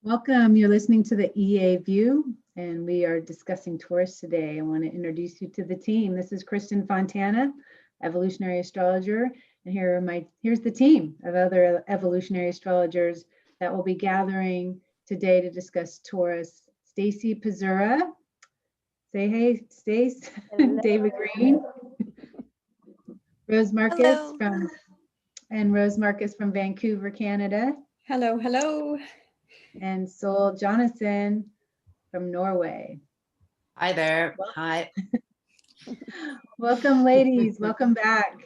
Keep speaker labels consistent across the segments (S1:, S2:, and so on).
S1: Welcome. You're listening to the EA View, and we are discussing Taurus today. I want to introduce you to the team. This is Kristin Fontana, evolutionary astrologer, and here's the team of other evolutionary astrologers that will be gathering today to discuss Taurus. Stacie Pazura, say hey, Stace. David Green, Rose Marcus Rose Marcus from Vancouver, Canada.
S2: Hello, hello.
S1: And Sol Jonassen from Norway.
S3: Hi there. Hi.
S1: Welcome, ladies. Welcome back.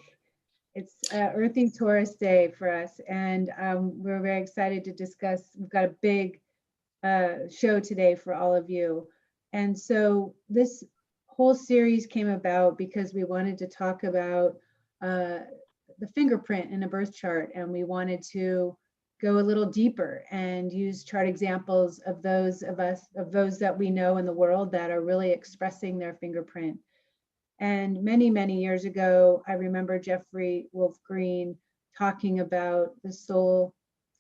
S1: It's Earthy Taurus Day for us, and we're very excited to discuss. We've got a big show today for all of you. And so this whole series came about because we wanted to talk about the fingerprint in a birth chart, and we wanted to go a little deeper and use chart examples of those that we know in the world that are really expressing their fingerprint. And many, many years ago, I remember Jeffrey Wolf Green talking about the soul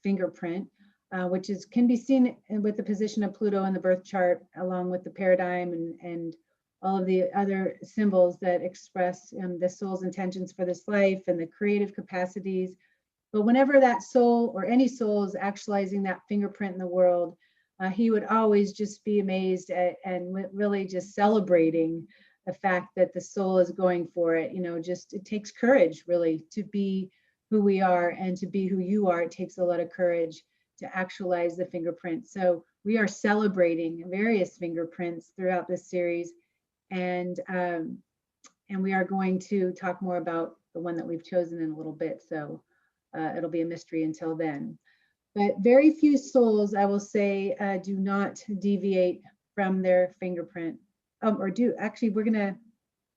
S1: fingerprint, which can be seen with the position of Pluto in the birth chart, along with the paradigm and all of the other symbols that express the soul's intentions for this life and the creative capacities. But whenever that soul or any soul is actualizing that fingerprint in the world, he would always just be amazed at and really just celebrating the fact that the soul is going for it. It takes courage really to be who we are and to be who you are. It takes a lot of courage to actualize the fingerprint. So we are celebrating various fingerprints throughout this series. And we are going to talk more about the one that we've chosen in a little bit. So it'll be a mystery until then. But very few souls, I will say, do not deviate from their fingerprint. Actually, we're going to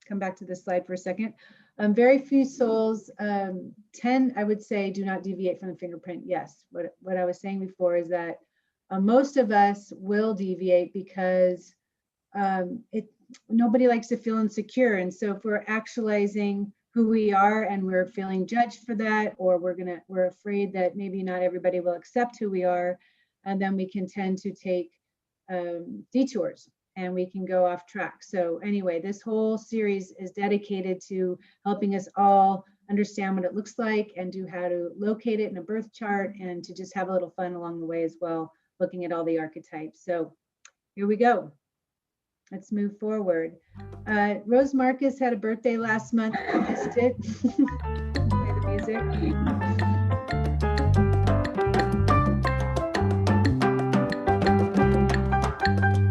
S1: come back to this slide for a second. Very few souls, 10, I would say, do not deviate from the fingerprint. Yes, what I was saying before is that most of us will deviate because nobody likes to feel insecure. And so if we're actualizing who we are and we're feeling judged for that, or we're afraid that maybe not everybody will accept who we are, and then we can tend to take detours and we can go off track. So anyway, this whole series is dedicated to helping us all understand what it looks like and how to locate it in a birth chart, and to just have a little fun along the way as well, looking at all the archetypes. So here we go. Let's move forward. Rose Marcus had a birthday last month. I missed it. Play the music.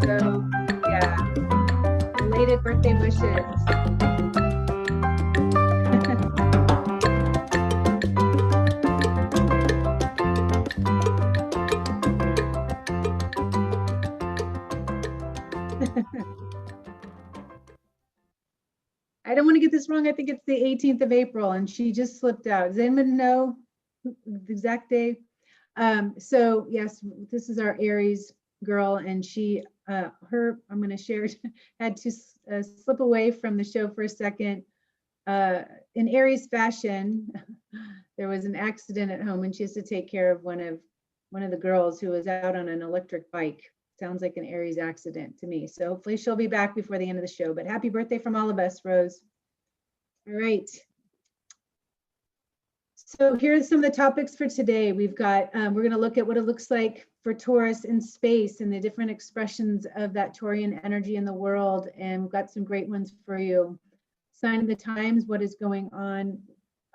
S1: So, yeah, belated birthday wishes. I don't want to get this wrong. I think it's the 18th of April, and she just slipped out. Does anyone know the exact day? So yes, this is our Aries girl, and I'm going to share, had to slip away from the show for a second. In Aries fashion, there was an accident at home, and she has to take care of one of the girls who was out on an electric bike. Sounds like an Aries accident to me. So hopefully she'll be back before the end of the show. But happy birthday from all of us, Rose. All right. So here's some of the topics for today. We've got, we're going to look at what it looks like for Taurus in space and the different expressions of that Taurian energy in the world. And we've got some great ones for you. Sign of the times, what is going on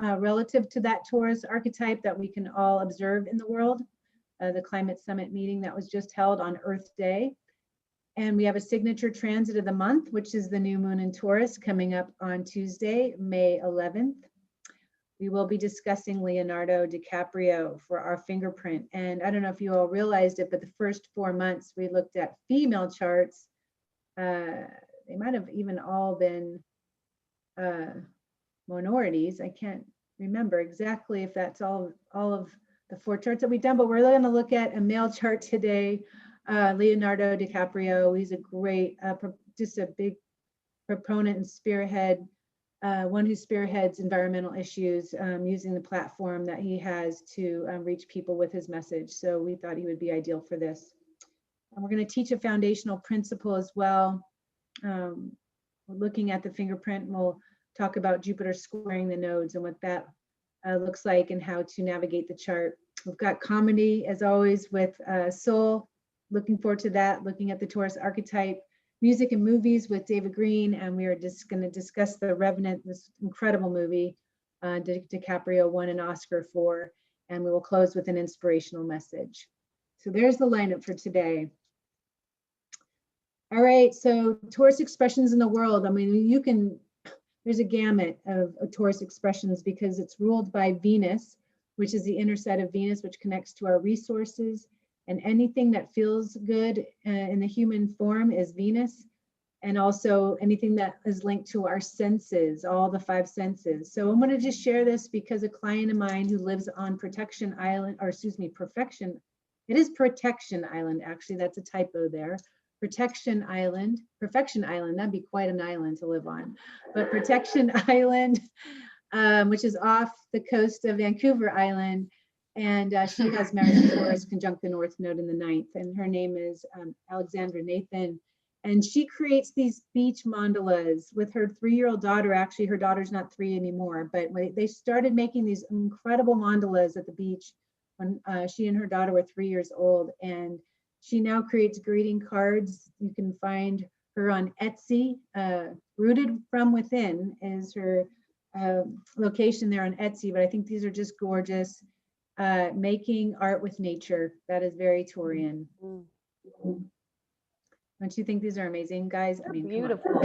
S1: relative to that Taurus archetype that we can all observe in the world. The Climate Summit meeting that was just held on Earth Day. And we have a signature transit of the month, which is the new moon in Taurus, coming up on Tuesday, May 11th. We will be discussing Leonardo DiCaprio for our fingerprint. And I don't know if you all realized it, but the first 4 months we looked at female charts. They might have even all been minorities. I can't remember exactly if that's all of the 4 charts that we've done, but we're going to look at a male chart today. Leonardo DiCaprio, he's a great, just a big proponent and spearhead, one who spearheads environmental issues, using the platform that he has to reach people with his message. So we thought he would be ideal for this. And we're going to teach a foundational principle as well. We're looking at the fingerprint, and we'll talk about Jupiter squaring the nodes and what that looks like and how to navigate the chart. We've got comedy, as always, with Soul. Looking forward to that, looking at the Taurus archetype. Music and movies with David Green, and we are just going to discuss The Revenant, this incredible movie DiCaprio won an Oscar for, and we will close with an inspirational message. So there's the lineup for today. All right, so Taurus expressions in the world. I mean, there's a gamut of Taurus expressions because it's ruled by Venus, which is the inner side of Venus, which connects to our resources. And anything that feels good in the human form is Venus. And also anything that is linked to our senses, all the 5 senses. So I'm going to just share this because a client of mine who lives on Protection Island, or excuse me, Perfection. It is Protection Island, actually, that's a typo there. Protection Island, Perfection Island, that'd be quite an island to live on. But Protection Island, which is off the coast of Vancouver Island. And she has Mars and Taurus conjunct the North Node in the 9th. And her name is Alexandra Nathan. And she creates these beach mandalas with her 3-year-old daughter. Actually, her daughter's not 3 anymore, but they started making these incredible mandalas at the beach when she and her daughter were 3 years old. And she now creates greeting cards. You can find her on Etsy. Rooted from Within is her location there on Etsy, but I think these are just gorgeous. Making art with nature. That is very Taurian. Don't you think these are amazing, guys?
S2: They're
S1: I mean,
S2: beautiful.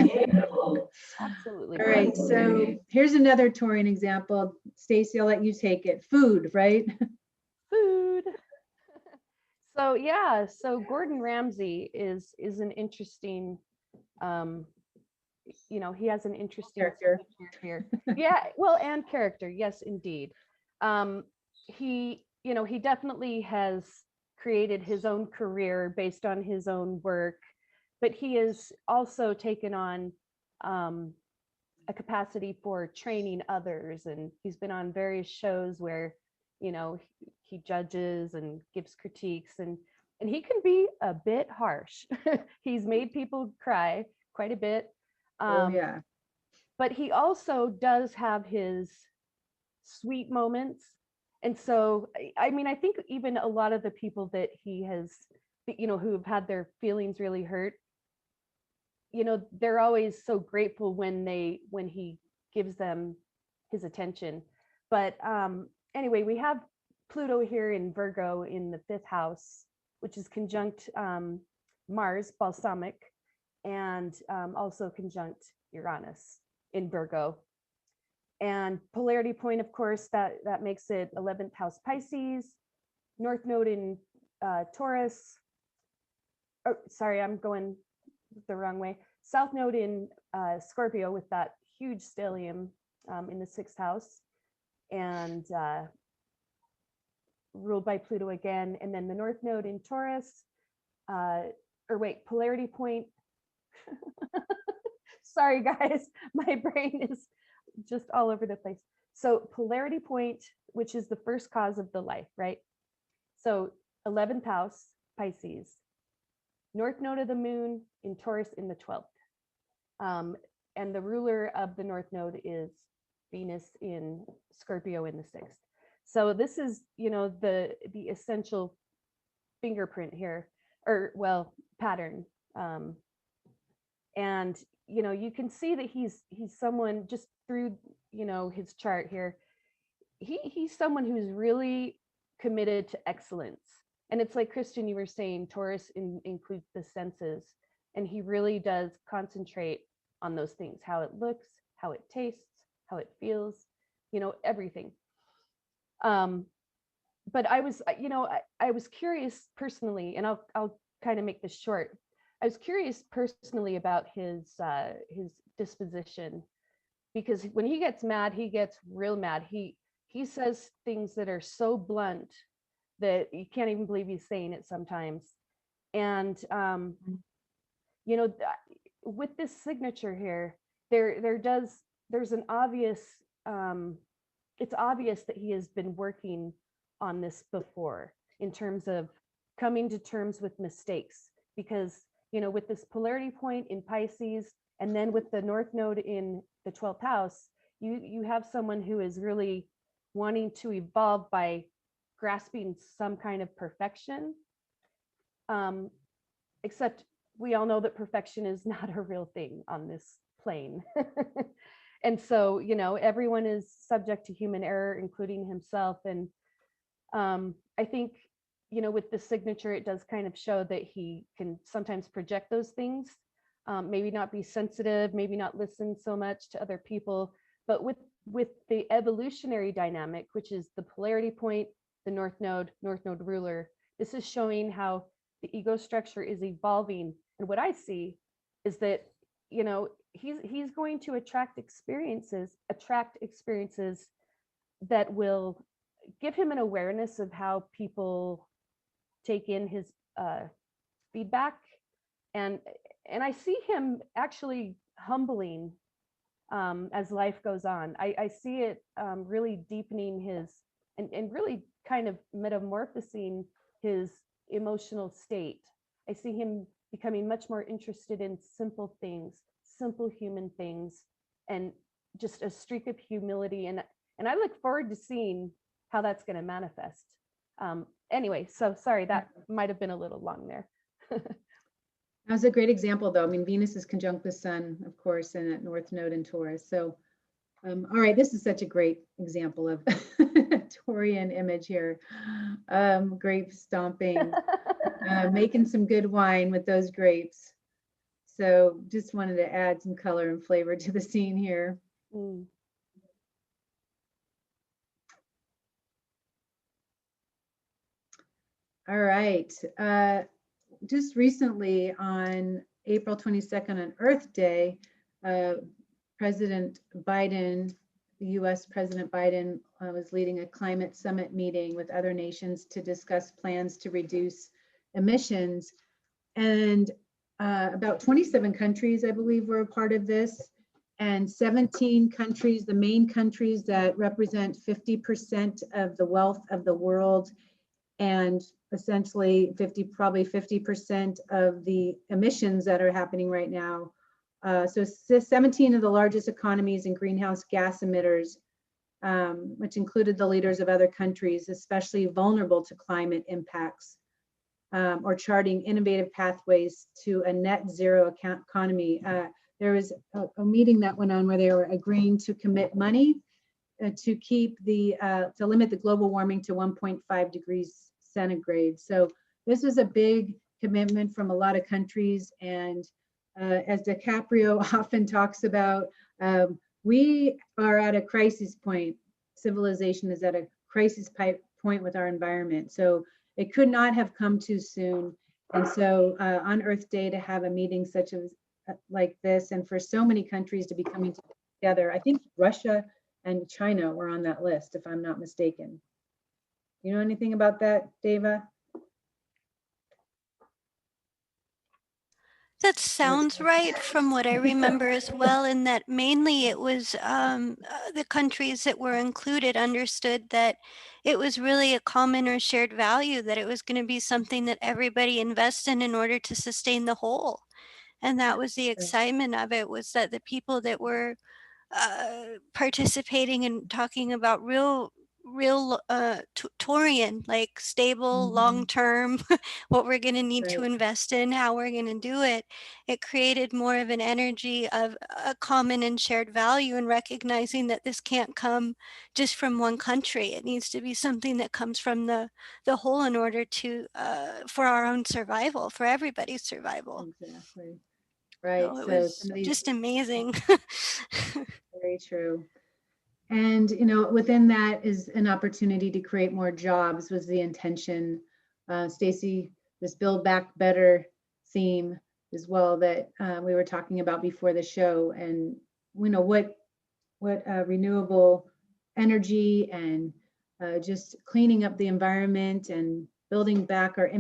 S2: Absolutely.
S1: All right, so here's another Taurian example. Stacie, I'll let you take it. Food, right?
S2: Food. So yeah, so Gordon Ramsay is an interesting, he has an interesting
S1: Character.
S2: here. Yeah, well, and character, yes, indeed. He definitely has created his own career based on his own work, but he has also taken on a capacity for training others, and he's been on various shows where he judges and gives critiques, and he can be a bit harsh. He's made people cry quite a bit.
S1: Oh yeah.
S2: But he also does have his sweet moments. And so, I mean, I think even a lot of the people that he has, who have had their feelings really hurt, they're always so grateful when he gives them his attention. But anyway, we have Pluto here in Virgo in the 5th house, which is conjunct Mars, balsamic, and also conjunct Uranus in Virgo. And polarity point, of course, that makes it 11th house Pisces, North Node in Taurus. Oh, sorry, I'm going the wrong way. South Node in Scorpio with that huge stellium in the 6th house, and ruled by Pluto again. And then the North Node in Taurus, polarity point. Sorry, guys, my brain is just all over the place. So polarity point, which is the first cause of the life, right? So 11th house, Pisces, North Node of the moon in Taurus in the 12th. And the ruler of the North Node is Venus in Scorpio in the 6th. So this is, the essential fingerprint here, pattern. And you can see that he's someone, just through his chart here, he's someone who's really committed to excellence. And it's like Kristin, you were saying, Taurus includes the senses, and he really does concentrate on those things: how it looks, how it tastes, how it feels, everything. But I was curious personally, and I'll kind of make this short. I was curious personally about his disposition, because when he gets mad, he gets real mad. He says things that are so blunt that you can't even believe he's saying it sometimes. And with this signature here, there's an obvious, it's obvious that he has been working on this before, in terms of coming to terms with mistakes, because, you know, with this polarity point in Pisces, and then with the North Node in the 12th house, you have someone who is really wanting to evolve by grasping some kind of perfection. Except we all know that perfection is not a real thing on this plane. And so, you know, everyone is subject to human error, including himself. And I think, you know, with the signature, it does kind of show that he can sometimes project those things, maybe not be sensitive, maybe not listen so much to other people. But with the evolutionary dynamic, which is the polarity point, the North Node ruler, this is showing how the ego structure is evolving. And what I see is that, you know, he's going to attract experiences that will give him an awareness of how people take in his feedback. And I see him actually humbling as life goes on. I see it really deepening his and really kind of metamorphosing his emotional state. I see him becoming much more interested in simple things, simple human things, and just a streak of humility. And I look forward to seeing how that's going to manifest. Anyway, so sorry, that might have been a little long there.
S1: That was a great example, though. I mean, Venus is conjunct the sun, of course, and at North Node in Taurus. So, all right, this is such a great example of Taurian image here. Grape stomping, making some good wine with those grapes. So just wanted to add some color and flavor to the scene here.
S2: Mm.
S1: All right. Just recently on April 22nd on Earth Day, President Biden, the US President Biden was leading a climate summit meeting with other nations to discuss plans to reduce emissions. And about 27 countries, I believe, were a part of this. And 17 countries, the main countries that represent 50% of the wealth of the world, and essentially probably 50% of the emissions that are happening right now. So 17 of the largest economies and greenhouse gas emitters, which included the leaders of other countries, especially vulnerable to climate impacts, or charting innovative pathways to a net zero economy. There was a meeting that went on where they were agreeing to commit money to keep to limit the global warming to 1.5 degrees centigrade. So this is a big commitment from a lot of countries. And as DiCaprio often talks about, we are at a crisis point. Civilization is at a crisis point with our environment. So it could not have come too soon. And so on Earth Day, to have a meeting such as like this, and for so many countries to be coming together, I think Russia and China were on that list, if I'm not mistaken. You know anything about that, Deva?
S4: That sounds right from what I remember as well, in that mainly it was the countries that were included understood that it was really a common or shared value, that it was going to be something that everybody invests in order to sustain the whole. And that was the excitement of it, was that the people that were participating and talking about real Taurian, like stable, long-term, what we're going to need to invest in, how we're going to do it. It created more of an energy of a common and shared value, and recognizing that this can't come just from one country. It needs to be something that comes from the whole in order to for our own survival, for everybody's survival.
S1: Exactly. Right.
S4: So it
S1: So
S4: was just amazing.
S1: Very true. And, you know, within that is an opportunity to create more jobs was the intention. Stacie, this Build Back Better theme as well that we were talking about before the show, and you know what renewable energy and just cleaning up the environment and building back our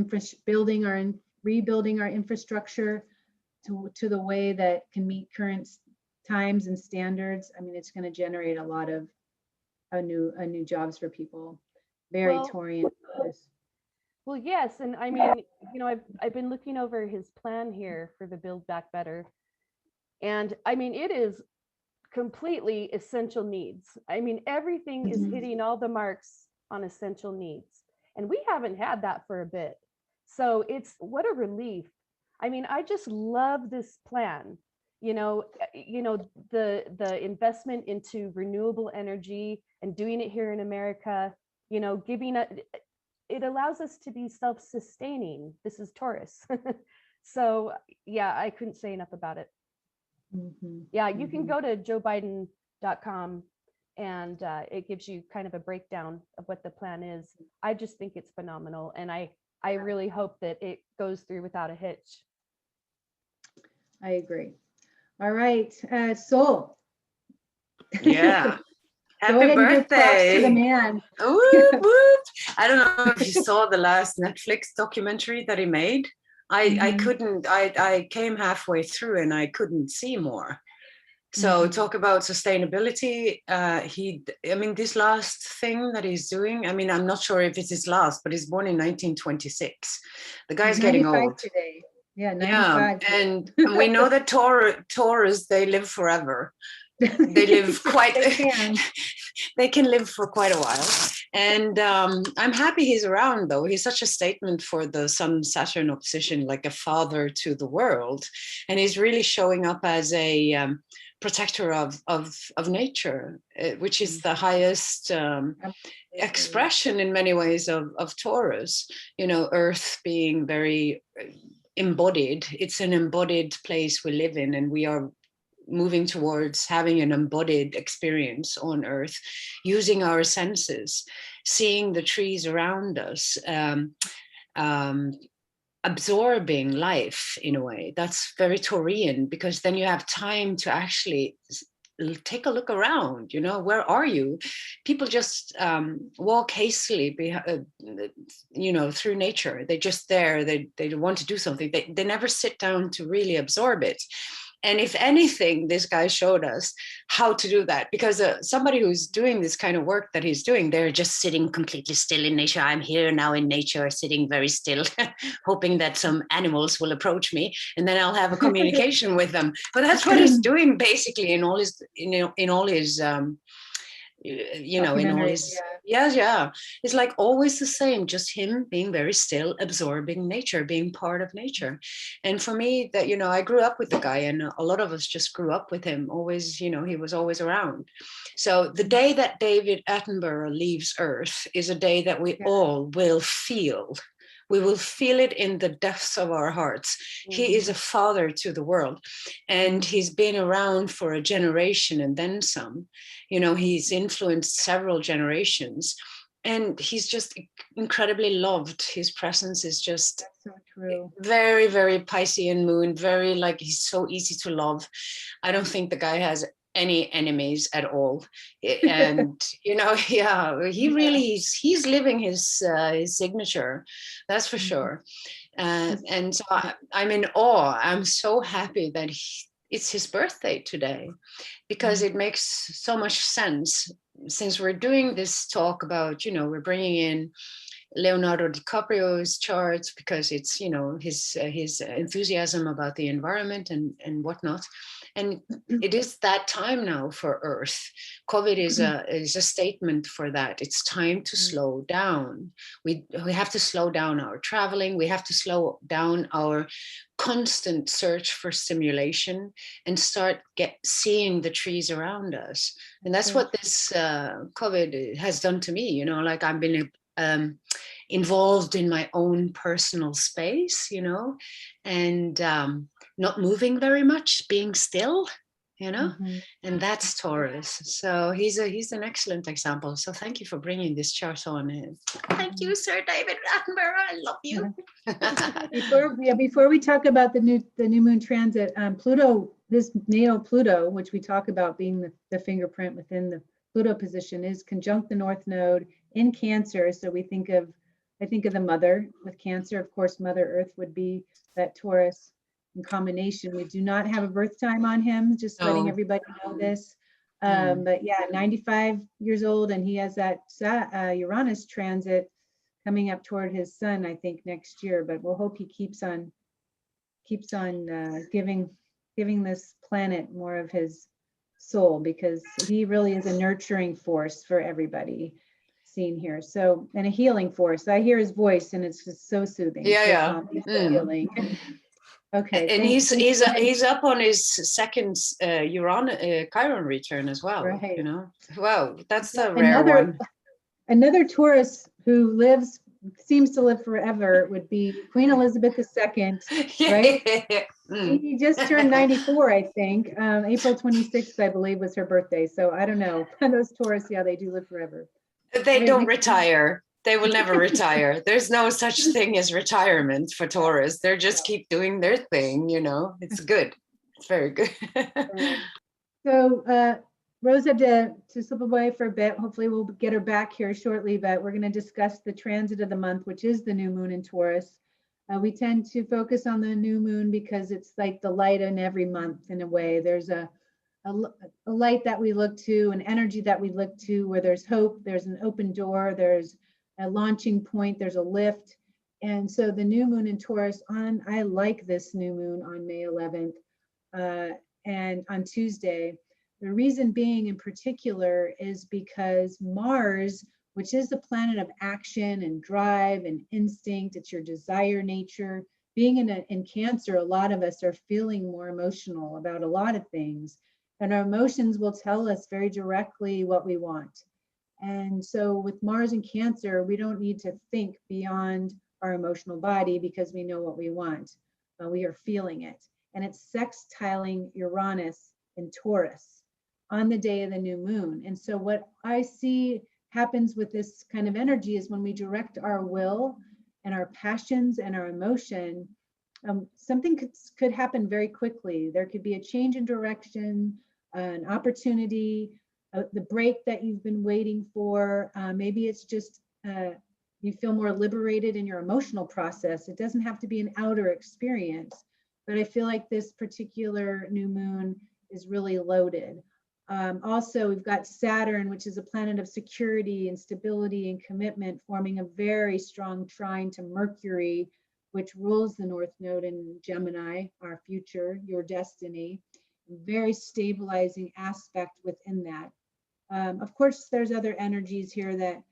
S1: rebuilding our infrastructure to the way that can meet current times and standards. I mean, it's going to generate a lot of new jobs for people. Very Taurian.
S2: Well, yes, and I mean, you know, I've been looking over his plan here for the Build Back Better. And I mean, it is completely essential needs. I mean, everything is hitting all the marks on essential needs. And we haven't had that for a bit. So it's what a relief. I mean, I just love this plan. The investment into renewable energy and doing it here in America, it allows us to be self-sustaining. This is Taurus. So yeah, I couldn't say enough about it. Yeah, you can go to joebiden.com and it gives you kind of a breakdown of what the plan is. I just think it's phenomenal. And I really hope that it goes through without a hitch.
S1: I agree. All right, Sol.
S3: Yeah.
S1: Go
S3: Happy
S1: ahead and give props to the
S3: birthday.
S1: man.
S3: Whoop, whoop. I don't know if you saw the last Netflix documentary that he made. I came halfway through and I couldn't see more. So talk about sustainability. This last thing that he's doing, I'm not sure if it's his last, but he's born in 1926. The guy's getting old.
S1: Today. Yeah, 95.
S3: Yeah, and we know that Taurus, they live forever. They live quite, they can live for quite a while. And I'm happy he's around, though. He's such a statement for the Sun-Saturn opposition, like a father to the world. And he's really showing up as a protector of nature, which is the highest expression in many ways of Taurus. Earth being very embodied. It's an embodied place we live in, and we are moving towards having an embodied experience on Earth, using our senses, seeing the trees around us, absorbing life in a way. That's very Taurian, because then you have time to actually take a look around. Where are you? People just walk hastily through nature. They're just there. They want to do something. They never sit down to really absorb it. And if anything, this guy showed us how to do that, because somebody who's doing this kind of work that he's doing, they're just sitting completely still in nature. I'm here now in nature, sitting very still, hoping that some animals will approach me, and then I'll have a communication with them. But that's what he's doing basically in all his, it's like always the same, just him being very still, absorbing nature, being part of nature. And for me, that I grew up with the guy, and a lot of us just grew up with him, always, he was always around. So the day that David Attenborough leaves Earth is a day that we all will feel. We will feel it in the depths of our hearts. He is a father to the world, and he's been around for a generation and then some. He's influenced several generations, and he's just incredibly loved. His presence is just
S1: so true.
S3: Very, very Piscean moon, very he's so easy to love. I don't think the guy has any enemies at all, and he really he's living his signature, that's for sure. And so I'm in awe. I'm so happy that it's his birthday today, because it makes so much sense, since we're doing this talk about, we're bringing in Leonardo DiCaprio's charts, because it's his enthusiasm about the environment and whatnot. And it is that time now for Earth. COVID is a statement for that. It's time to slow down. We have to slow down our traveling. We have to slow down our constant search for stimulation and start seeing the trees around us. And that's what this COVID has done to me. I've been involved in my own personal space, and not moving very much, being still, and that's Taurus. So he's an excellent example. So thank you for bringing this chart on. Thank you, Sir David Attenborough. I love you.
S1: Before we talk about the new moon transit, Pluto, this natal Pluto, which we talk about being the fingerprint within the Pluto position, is conjunct the North Node in Cancer. So I think of the mother with Cancer. Of course, Mother Earth would be that Taurus in combination. We do not have a birth time on him, just letting everybody know this. But yeah, 95 years old, and he has that Uranus transit coming up toward his sun, I think, next year, but we'll hope he keeps on giving this planet more of his soul, because he really is a nurturing force for everybody seen here. So, and a healing force. I hear his voice and it's just so soothing.
S3: Yeah,
S1: so healing. Okay.
S3: And he's up on his second Chiron return as well.
S1: Right.
S3: You know, wow, that's a rare one.
S1: Another Taurus who seems to live forever would be Queen Elizabeth II, right? He just turned 94, I think. April 26th, I believe, was her birthday. So I don't know. Those Taurus, yeah, they do live forever.
S3: They don't retire. They will never retire. There's no such thing as retirement for Taurus. They just keep doing their thing, you know. It's good. It's very good.
S1: So Rose had to slip away for a bit. Hopefully we'll get her back here shortly, but we're going to discuss the transit of the month, which is the new moon in Taurus. We tend to focus on the new moon because it's like the light in every month in a way. There's a light that we look to, an energy that we look to, where there's hope, there's an open door, there's a launching point, there's a lift. And so the new moon in Taurus I like this new moon on May 11th and on Tuesday. The reason being in particular is because Mars, which is the planet of action and drive and instinct, it's your desire nature. Being in Cancer, a lot of us are feeling more emotional about a lot of things. And our emotions will tell us very directly what we want. And so with Mars in Cancer, we don't need to think beyond our emotional body because we know what we want. We are feeling it. And it's sextiling Uranus in Taurus on the day of the new moon. And so what I see happens with this kind of energy is when we direct our will and our passions and our emotion, something could happen very quickly. There could be a change in direction, an opportunity, the break that you've been waiting for. Maybe it's just you feel more liberated in your emotional process. It doesn't have to be an outer experience, but I feel like this particular new moon is really loaded. Also, we've got Saturn, which is a planet of security and stability and commitment, forming a very strong trine to Mercury, which rules the North Node in Gemini, our future, your destiny. Very stabilizing aspect within that. Of course, there's other energies here that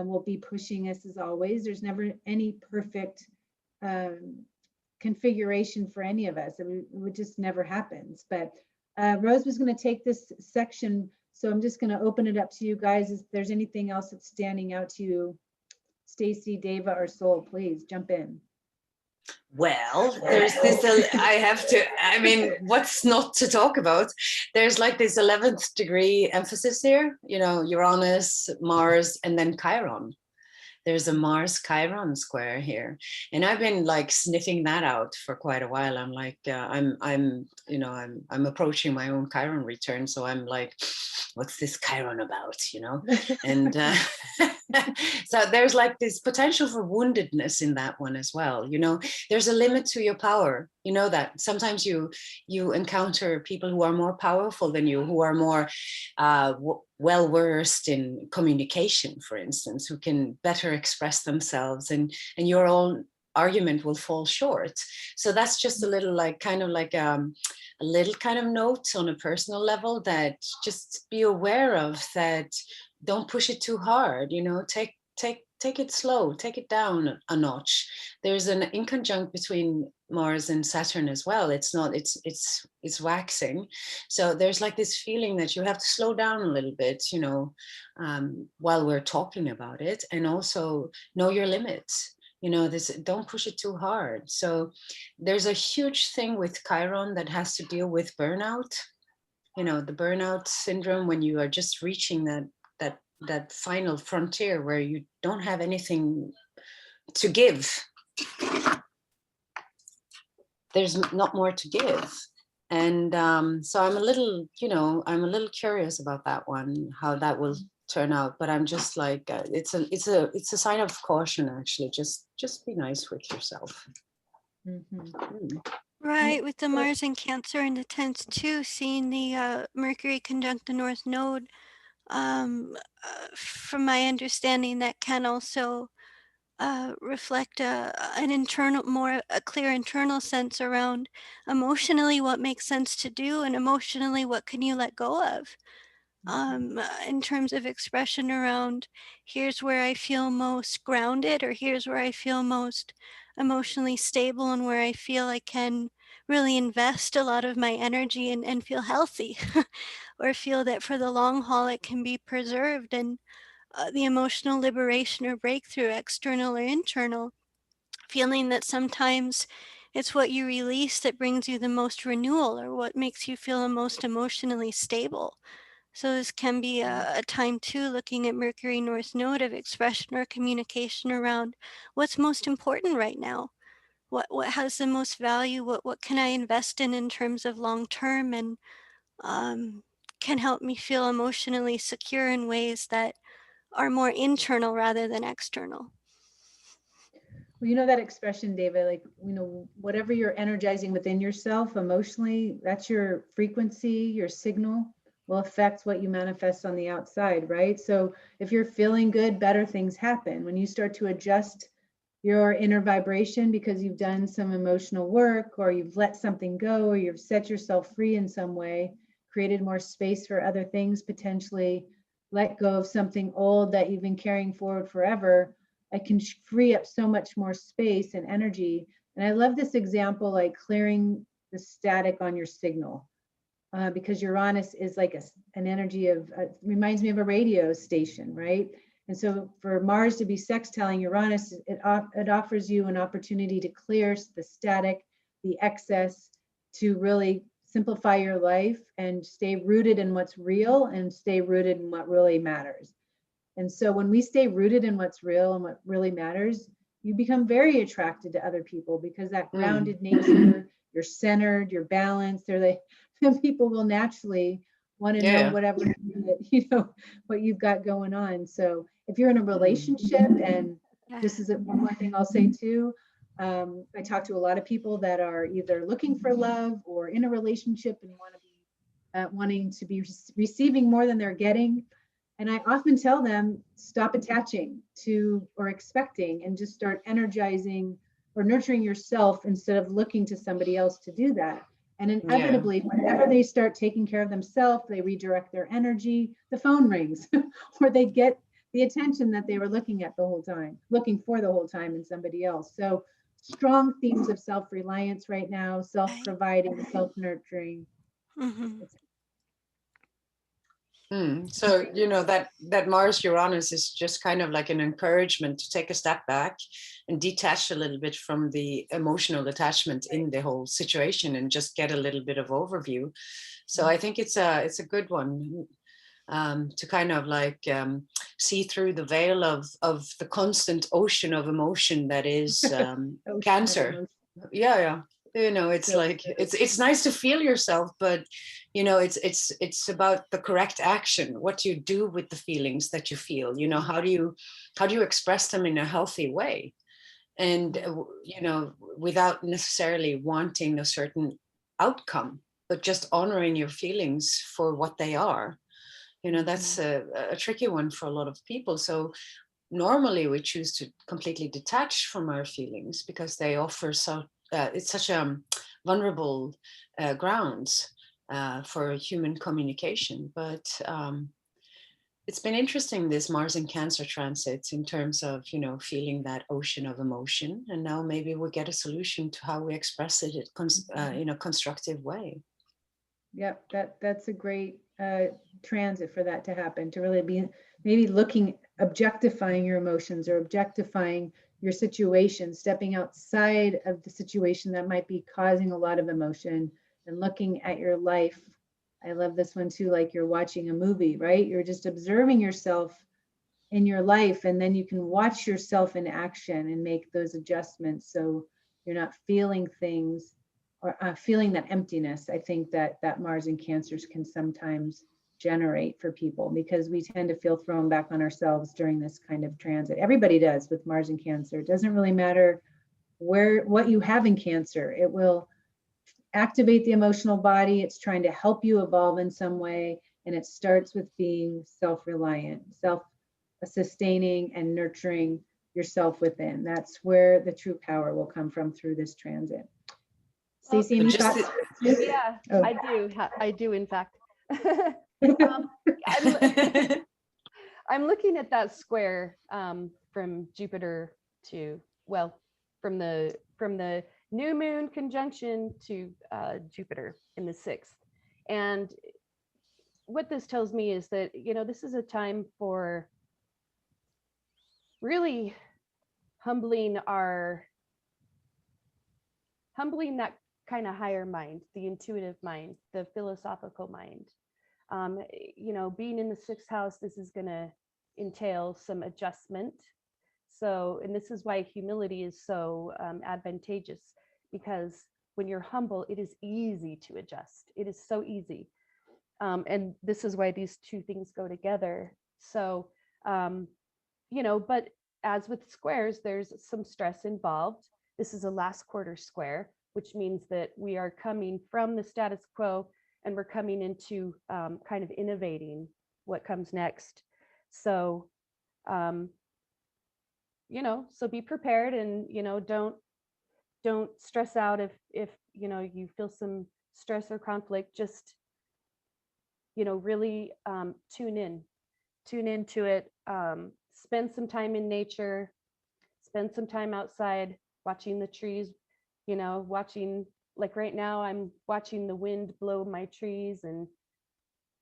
S1: will be pushing us as always. There's never any perfect configuration for any of us. It just never happens. But Rose was going to take this section, so I'm just going to open it up to you guys. If there's anything else that's standing out to you, Stacie, Deva, or Sol, please jump in.
S3: Well, there's this, I mean, what's not to talk about? There's like this 11th degree emphasis here, you know, Uranus, Mars, and then Chiron. There's a Mars Chiron square here. And I've been like sniffing that out for quite a while. I'm like, I'm approaching my own Chiron return. So I'm like, what's this Chiron about, you know? And so there's like this potential for woundedness in that one as well. You know, there's a limit to your power. You know that sometimes you encounter people who are more powerful than you, who are more well-versed in communication, for instance, who can better express themselves, and your own argument will fall short. So that's just a little like kind of like a little kind of note on a personal level that just be aware of, that don't push it too hard, you know, take it slow, take it down a notch. There's an inconjunct between Mars and Saturn as well. It's waxing. So there's like this feeling that you have to slow down a little bit, you know, while we're talking about it, and also know your limits. You know, don't push it too hard. So there's a huge thing with Chiron that has to deal with burnout. You know, the burnout syndrome, when you are just reaching that final frontier where you don't have anything to give. There's not more to give. And so I'm a little curious about that one, how that will turn out. But I'm just like, it's a sign of caution, actually. Just be nice with yourself.
S1: Mm-hmm.
S4: Right, with the Mars in Cancer in the 10th too, seeing the Mercury conjunct the North Node. From my understanding, that can also reflect an internal, more a clear internal sense around emotionally what makes sense to do, and emotionally what can you let go of. In terms of expression around, here's where I feel most grounded, or here's where I feel most emotionally stable, and where I feel I can really invest a lot of my energy and feel healthy, or feel that for the long haul it can be preserved. And the emotional liberation or breakthrough, external or internal, feeling that sometimes it's what you release that brings you the most renewal, or what makes you feel the most emotionally stable. So this can be a time too, looking at Mercury North Node, of expression or communication around what's most important right now. What has the most value? What can I invest in terms of long term, and can help me feel emotionally secure in ways that are more internal rather than external.
S1: Well, you know that expression, David, like, you know, whatever you're energizing within yourself emotionally, that's your frequency, your signal will affect what you manifest on the outside, right? So if you're feeling good, better things happen. When you start to adjust your inner vibration because you've done some emotional work, or you've let something go, or you've set yourself free in some way, created more space for other things, potentially let go of something old that you've been carrying forward forever, I can free up so much more space and energy. And I love this example, like clearing the static on your signal, because Uranus is like an energy of, reminds me of a radio station, right? And so for Mars to be sextiling Uranus, it offers you an opportunity to clear the static, the excess, to really simplify your life and stay rooted in what's real and stay rooted in what really matters. And so when we stay rooted in what's real and what really matters, you become very attracted to other people, because that grounded nature, you're centered, you're balanced. They're like, people will naturally want to know whatever, you know, what you've got going on. So if you're in a relationship, and this is one more thing I'll say too, I talk to a lot of people that are either looking for love or in a relationship and want to be wanting to be receiving more than they're getting. And I often tell them, stop attaching to or expecting, and just start energizing or nurturing yourself instead of looking to somebody else to do that. And inevitably, whenever they start taking care of themselves, they redirect their energy, the phone rings, or they get the attention that they were looking for the whole time in somebody else. So strong themes of self-reliance right now, self-providing, self-nurturing.
S4: Mm-hmm.
S3: So, you know, that Mars Uranus is just kind of like an encouragement to take a step back and detach a little bit from the emotional attachment in the whole situation, and just get a little bit of overview. So I think it's a good one to kind of like see through the veil of the constant ocean of emotion that is Cancer. Yeah. You know, it's so like it's nice to feel yourself, but you know, it's about the correct action, what you do with the feelings that you feel. You know, how do you express them in a healthy way, and you know, without necessarily wanting a certain outcome, but just honoring your feelings for what they are. You know, that's a tricky one for a lot of people. So normally we choose to completely detach from our feelings because they offer it's such a vulnerable grounds for human communication. But it's been interesting, this Mars and Cancer transits, in terms of, you know, feeling that ocean of emotion, and now maybe we'll get a solution to how we express it in a constructive way.
S1: Yep, that's a great transit for that to happen, to really be maybe objectifying your emotions, or objectifying your situation, stepping outside of the situation that might be causing a lot of emotion, and looking at your life. I love this one too, like you're watching a movie, right? You're just observing yourself in your life, and then you can watch yourself in action and make those adjustments, so you're not feeling things, or feeling that emptiness. I think that Mars and Cancers can sometimes generate for people, because we tend to feel thrown back on ourselves during this kind of transit. Everybody does with Mars and Cancer. It doesn't really matter what you have in Cancer. It will activate the emotional body. It's trying to help you evolve in some way, and it starts with being self-reliant, self-sustaining, and nurturing yourself within. That's where the true power will come from through this transit.
S2: Well,
S1: Stacie, any
S3: just
S1: thoughts?
S2: yeah,
S1: Oh.
S2: I do, in fact. I'm looking at that square from Jupiter to, well, from the new moon conjunction to Jupiter in the 6th. And what this tells me is that, this is a time for really humbling that kind of higher mind, the intuitive mind, the philosophical mind. Being in the 6th house, this is going to entail some adjustment. So, and this is why humility is so advantageous, because when you're humble, it is easy to adjust. It is so easy. And this is why these two things go together. So, but as with squares, there's some stress involved. This is a last quarter square, which means that we are coming from the status quo and we're coming into kind of innovating what comes next. So, so be prepared, and, don't stress out if you feel some stress or conflict. Just, really tune into it. Spend some time in nature, spend some time outside watching the trees, watching, like right now, I'm watching the wind blow my trees, and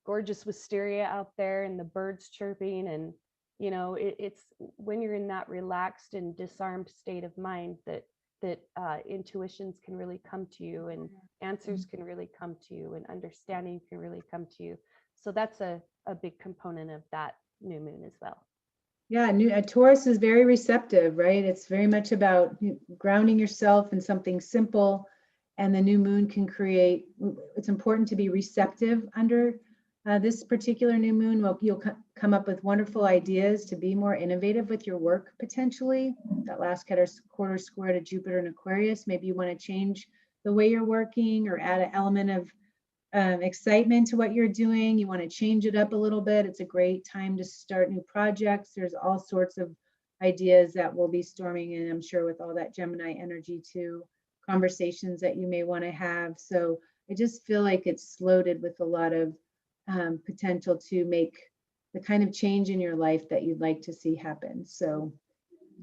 S2: gorgeous wisteria out there and the birds chirping. And, it's when you're in that relaxed and disarmed state of mind that intuitions can really come to you, and answers can really come to you, and understanding can really come to you. So that's a big component of that new moon as well.
S1: Yeah, Taurus is very receptive, right? It's very much about grounding yourself in something simple, and the new moon can create, it's important to be receptive under this particular new moon. Well, you'll come up with wonderful ideas to be more innovative with your work, potentially. That last quarter square to Jupiter and Aquarius, maybe you want to change the way you're working or add an element of excitement to what you're doing. You want to change it up a little bit. It's a great time to start new projects. There's all sorts of ideas that will be storming in, I'm sure, with all that Gemini energy too, conversations that you may want to have. So I just feel like it's loaded with a lot of potential to make the kind of change in your life that you'd like to see happen. So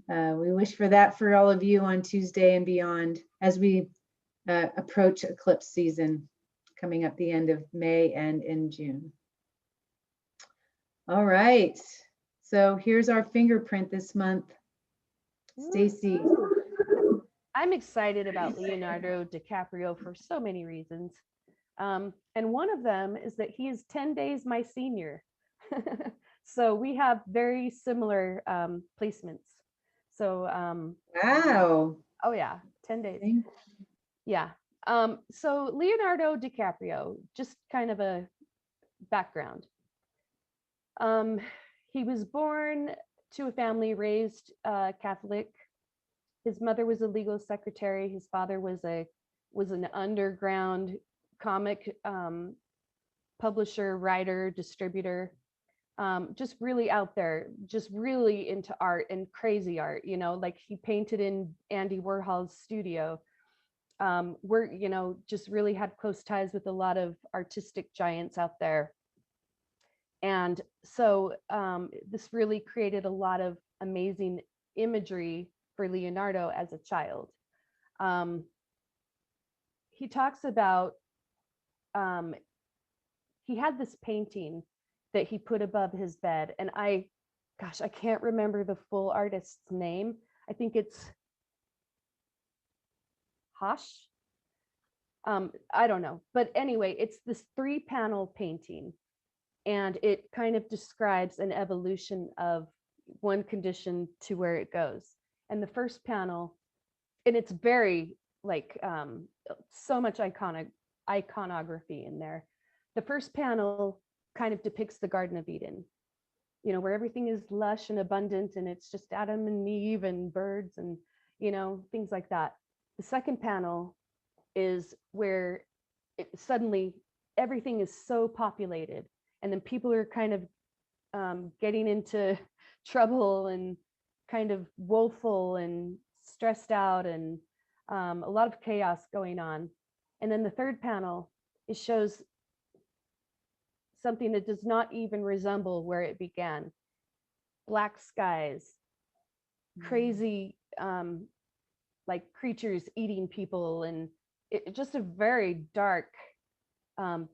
S1: we wish for that for all of you on Tuesday and beyond as we approach eclipse season, coming up the end of May and in June. All right, so here's our fingerprint this month. Stacie.
S2: I'm excited about Leonardo DiCaprio for so many reasons. And one of them is that he is 10 days my senior. So we have very similar placements. So
S1: Wow.
S2: Oh yeah, 10 days. Yeah. So Leonardo DiCaprio, just kind of a background. He was born to a family raised Catholic. His mother was a legal secretary. His father was an underground comic publisher, writer, distributor. Just really out there, just really into art and crazy art, like he painted in Andy Warhol's studio. Just really had close ties with a lot of artistic giants out there. And so this really created a lot of amazing imagery for Leonardo as a child. He talks about, he had this painting that he put above his bed, and I can't remember the full artist's name. I think it's Hosh. I don't know, but anyway, it's this 3-panel painting, and it kind of describes an evolution of one condition to where it goes. And the first panel, and it's very like so much iconography in there. The first panel kind of depicts the Garden of Eden, where everything is lush and abundant, and it's just Adam and Eve and birds and things like that. The second panel is where suddenly everything is so populated, and then people are kind of getting into trouble and kind of woeful and stressed out, and a lot of chaos going on. And then the third panel, it shows something that does not even resemble where it began. Black skies, crazy like creatures eating people, and just a very dark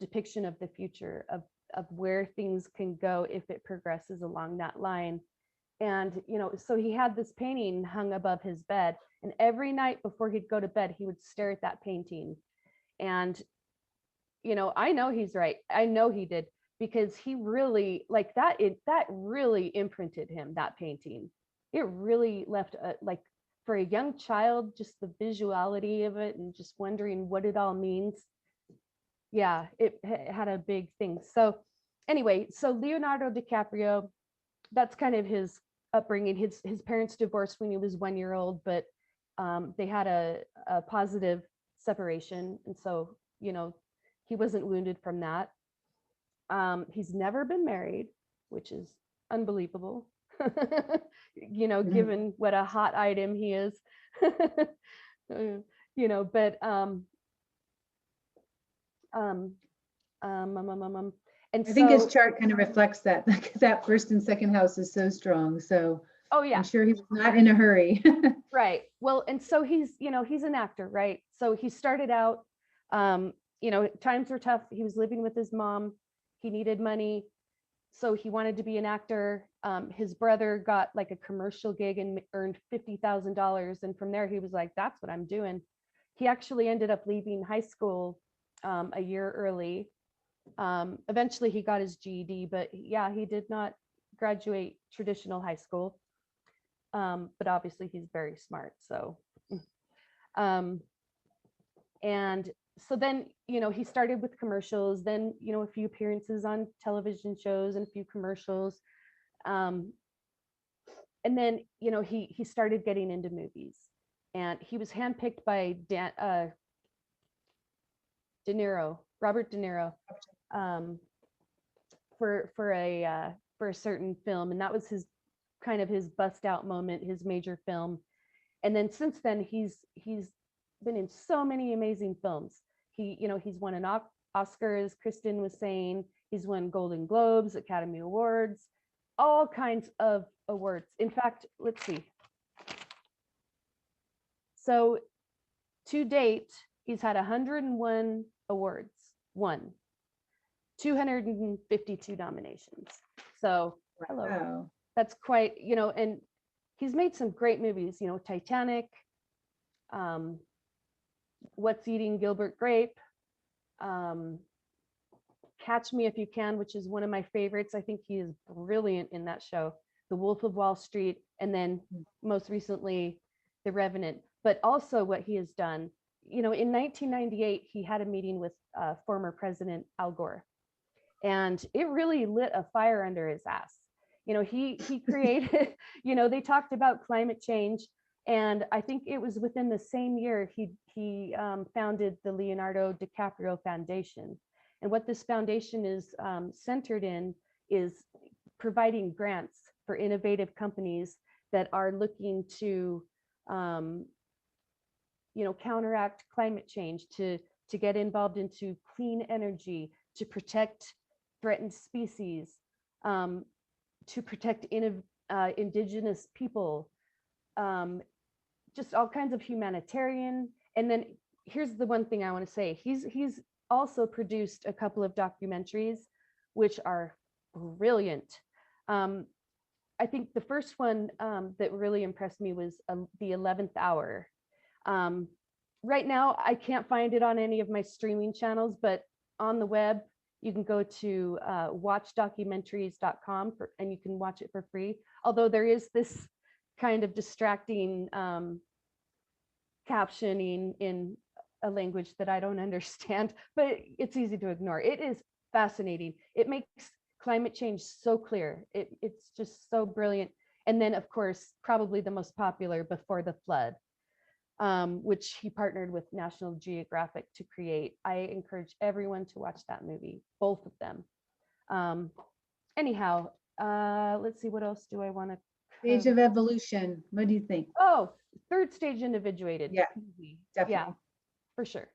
S2: depiction of the future of where things can go if it progresses along that line. And so he had this painting hung above his bed, and every night before he'd go to bed, he would stare at that painting. And I know he's right. I know he did, because he really like that. That really imprinted him, that painting. It really left like, for a young child, just the visuality of it and just wondering what it all means. Yeah, it had a big thing. So anyway, so Leonardo DiCaprio, that's kind of his upbringing. His parents divorced when he was 1 year old, but they had a positive separation. And so, he wasn't wounded from that. He's never been married, which is unbelievable. Given what a hot item he is. But and
S1: I think his
S2: so,
S1: chart kind of reflects that, because that first and second house is so strong. So
S2: oh yeah,
S1: I'm sure he was not in a hurry.
S2: right. Well, and so he's an actor, right? So he started out, times were tough. He was living with his mom. He needed money, so he wanted to be an actor. His brother got like a commercial gig and earned $50,000, and from there he was like, "That's what I'm doing." He actually ended up leaving high school a year early. Eventually he got his GED, but yeah, he did not graduate traditional high school. But obviously he's very smart. So, and so then, he started with commercials, then, a few appearances on television shows and a few commercials. And then, he started getting into movies, and he was handpicked by Robert De Niro, for a certain film. And that was his kind of his bust out moment, his major film. And then since then, he's been in so many amazing films. He's won an Oscar, as Kristin was saying. He's won Golden Globes, Academy Awards, all kinds of awards. In fact, let's see. So to date, he's had 101 awards, won 252 nominations. So hello.
S1: Wow.
S2: That's quite, and he's made some great movies, Titanic, What's Eating Gilbert Grape, Catch Me If You Can, which is one of my favorites. I think he is brilliant in that show. The Wolf of Wall Street, and then most recently, The Revenant. But also what he has done, in 1998, he had a meeting with former President Al Gore, and it really lit a fire under his ass. He created, they talked about climate change. And I think it was within the same year he founded the Leonardo DiCaprio Foundation. And what this foundation is centered in is providing grants for innovative companies that are looking to, counteract climate change, to get involved into clean energy, to protect threatened species, to protect indigenous people, just all kinds of humanitarian. And then here's the one thing I want to say. He's also produced a couple of documentaries, which are brilliant. I think the first one that really impressed me was The 11th Hour. Right now, I can't find it on any of my streaming channels, but on the web, you can go to watchdocumentaries.com and you can watch it for free. Although there is this kind of distracting captioning in a language that I don't understand, but it's easy to ignore. It is fascinating. It makes climate change so clear. It's just so brilliant. And then, of course, probably the most popular, Before the Flood, which he partnered with National Geographic to create. I encourage everyone to watch that movie, both of them. Anyhow, let's see, what else do I want to
S1: Stage of evolution. What do you think?
S2: Oh, third stage individuated.
S1: Yeah,
S2: Easy.
S1: definitely.
S2: Yeah, for sure.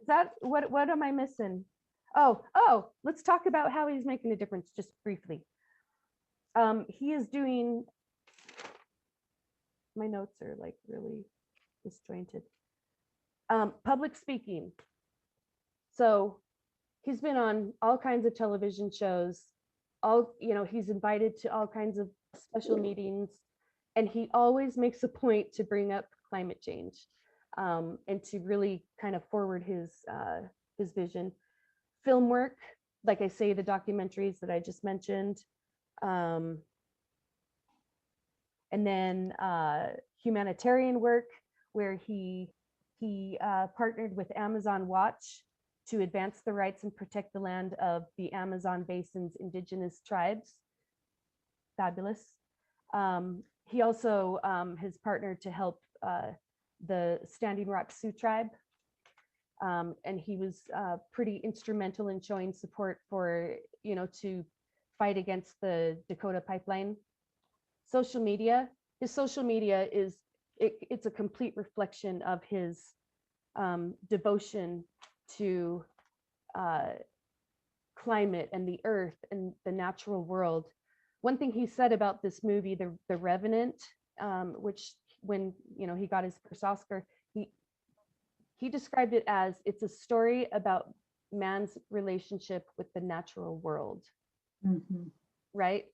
S2: Is that what am I missing? Oh, let's talk about how he's making a difference just briefly. He is doing, my notes are like really disjointed. Public speaking. So he's been on all kinds of television shows, he's invited to all kinds of special meetings, and he always makes a point to bring up climate change, and to really kind of forward his vision. Film work, like I say, the documentaries that I just mentioned, and then humanitarian work, where he partnered with Amazon Watch to advance the rights and protect the land of the Amazon Basin's indigenous tribes. Fabulous. He also has partnered to help the Standing Rock Sioux tribe. And he was pretty instrumental in showing support for, to fight against the Dakota pipeline. Social media, his social media it's a complete reflection of his devotion to climate and the earth and the natural world. One thing he said about this movie, The Revenant, which when he got his first Oscar, he described it as, it's a story about man's relationship with the natural world.
S1: Mm-hmm.
S2: Right?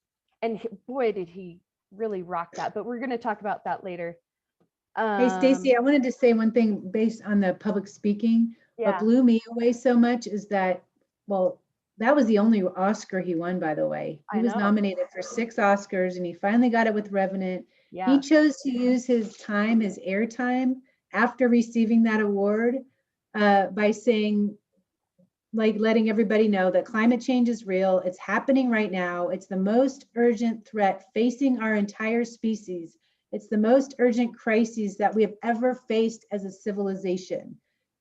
S2: And boy, did he really rock that, but we're going to talk about that later.
S1: Hey, Stacie, I wanted to say one thing based on the public speaking.
S2: Yeah.
S1: What blew me away so much is that, well, that was the only Oscar he won, by the way. He was nominated for 6 Oscars and he finally got it with Revenant.
S2: Yeah.
S1: He chose to use his time, his airtime after receiving that award by saying, like, letting everybody know that climate change is real. It's happening right now. It's the most urgent threat facing our entire species. It's the most urgent crises that we have ever faced as a civilization.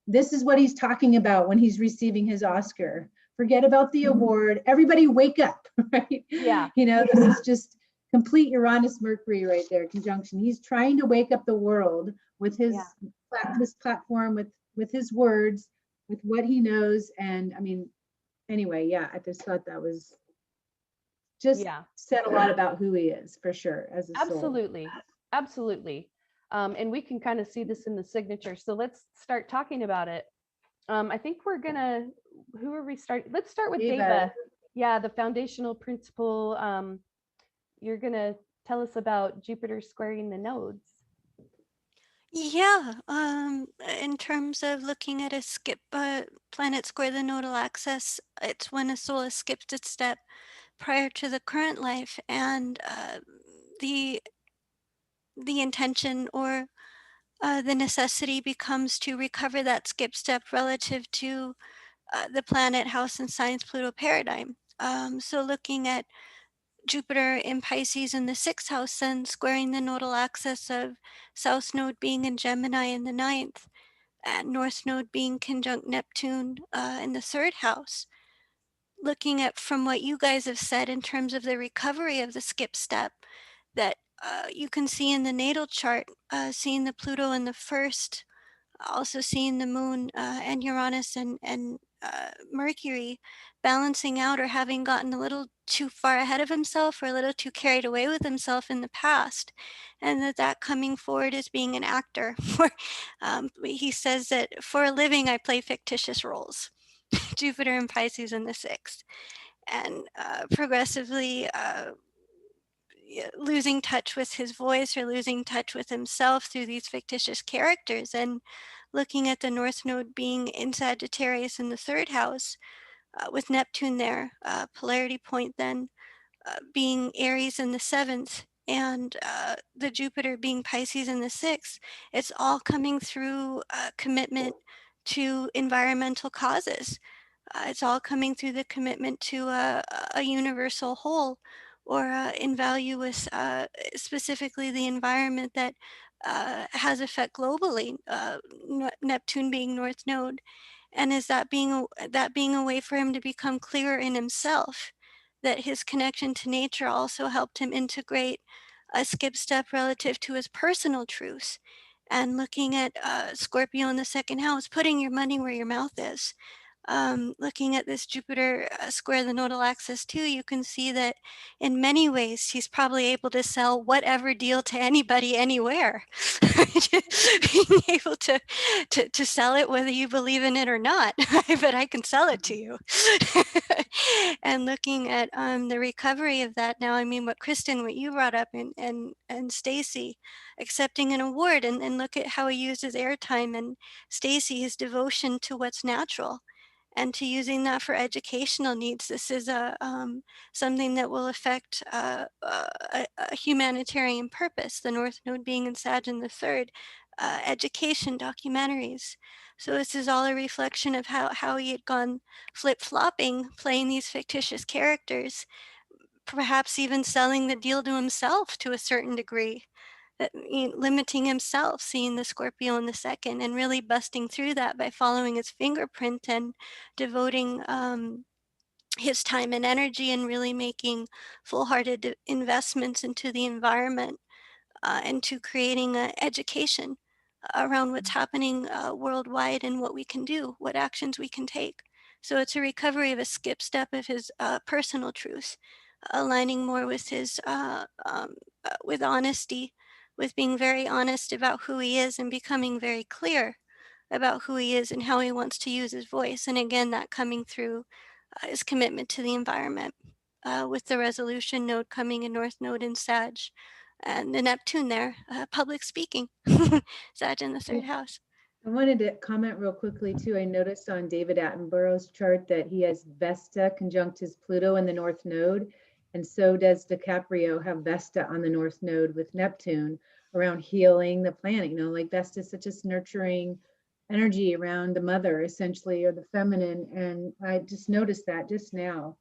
S1: This is what he's talking about when he's receiving his Oscar. Forget about the award. Everybody wake up, right?
S2: Yeah.
S1: This is just complete Uranus Mercury right there, conjunction. He's trying to wake up the world with his this platform, with his words, with what he knows. And I mean, anyway, yeah, I just thought that was just said a lot about who he is, for sure, as a
S2: Absolutely.
S1: soul.
S2: Absolutely. And we can kind of see this in the signature. So let's start talking about it. I think we're gonna, who are we starting? Let's start with Deva. Yeah, the foundational principle. You're gonna tell us about Jupiter squaring the nodes.
S4: Yeah, in terms of looking at a planet square the nodal axis, it's when a soul has skipped its step prior to the current life, and the intention or the necessity becomes to recover that skip step relative to the planet, house, and signs Pluto paradigm. So looking at Jupiter in Pisces in the 6th house and squaring the nodal axis of South Node being in Gemini in the 9th, and North Node being conjunct Neptune in the 3rd house. Looking at from what you guys have said in terms of the recovery of the skip step, that you can see in the natal chart, seeing the Pluto in the 1st, also seeing the moon and Uranus and Mercury balancing out or having gotten a little too far ahead of himself or a little too carried away with himself in the past, and that coming forward as being an actor. He says that for a living I play fictitious roles. Jupiter and Pisces in the 6th, and progressively losing touch with his voice or losing touch with himself through these fictitious characters. And looking at the North Node being in Sagittarius in the 3rd house with Neptune there, polarity point then being Aries in the 7th, and the Jupiter being Pisces in the 6th, it's all coming through commitment to environmental causes. It's all coming through the commitment to a universal whole, or in value with specifically the environment that has effect globally, Neptune being North Node. And is that being a way for him to become clearer in himself, that his connection to nature also helped him integrate a skip step relative to his personal truths. And looking at Scorpio in the second house, putting your money where your mouth is. Looking at this Jupiter square the nodal axis too, you can see that in many ways he's probably able to sell whatever deal to anybody anywhere. Being able to sell it whether you believe in it or not, but I can sell it to you. And looking at the recovery of that now, I mean, what Kristin, what you brought up, and Stacie accepting an award, and look at how he uses airtime, and Stacie, his devotion to what's natural and to using that for educational needs. This is something that will affect a humanitarian purpose, the North Node being in Sag in the third, education, documentaries. So this is all a reflection of how he had gone flip-flopping, playing these fictitious characters, perhaps even selling the deal to himself to a certain degree, that, limiting himself, seeing the Scorpio in the second, and really busting through that by following his fingerprint and devoting his time and energy, and really making full-hearted investments into the environment, and to creating education around what's happening worldwide and what we can do, what actions we can take. So it's a recovery of a skip step of his personal truth, aligning more with his with honesty, with being very honest about who he is and becoming very clear about who he is and how he wants to use his voice. And again, that coming through his commitment to the environment, with the resolution node coming in North Node in Sag, and the Neptune there, public speaking, Sag in the third house.
S1: I wanted to comment real quickly too. I noticed on David Attenborough's chart that he has Vesta conjunct his Pluto in the North Node, and so does DiCaprio have Vesta on the North Node with Neptune around healing the planet. You know, like Vesta is such a nurturing energy around the mother, essentially, or the feminine. And I just noticed that just now.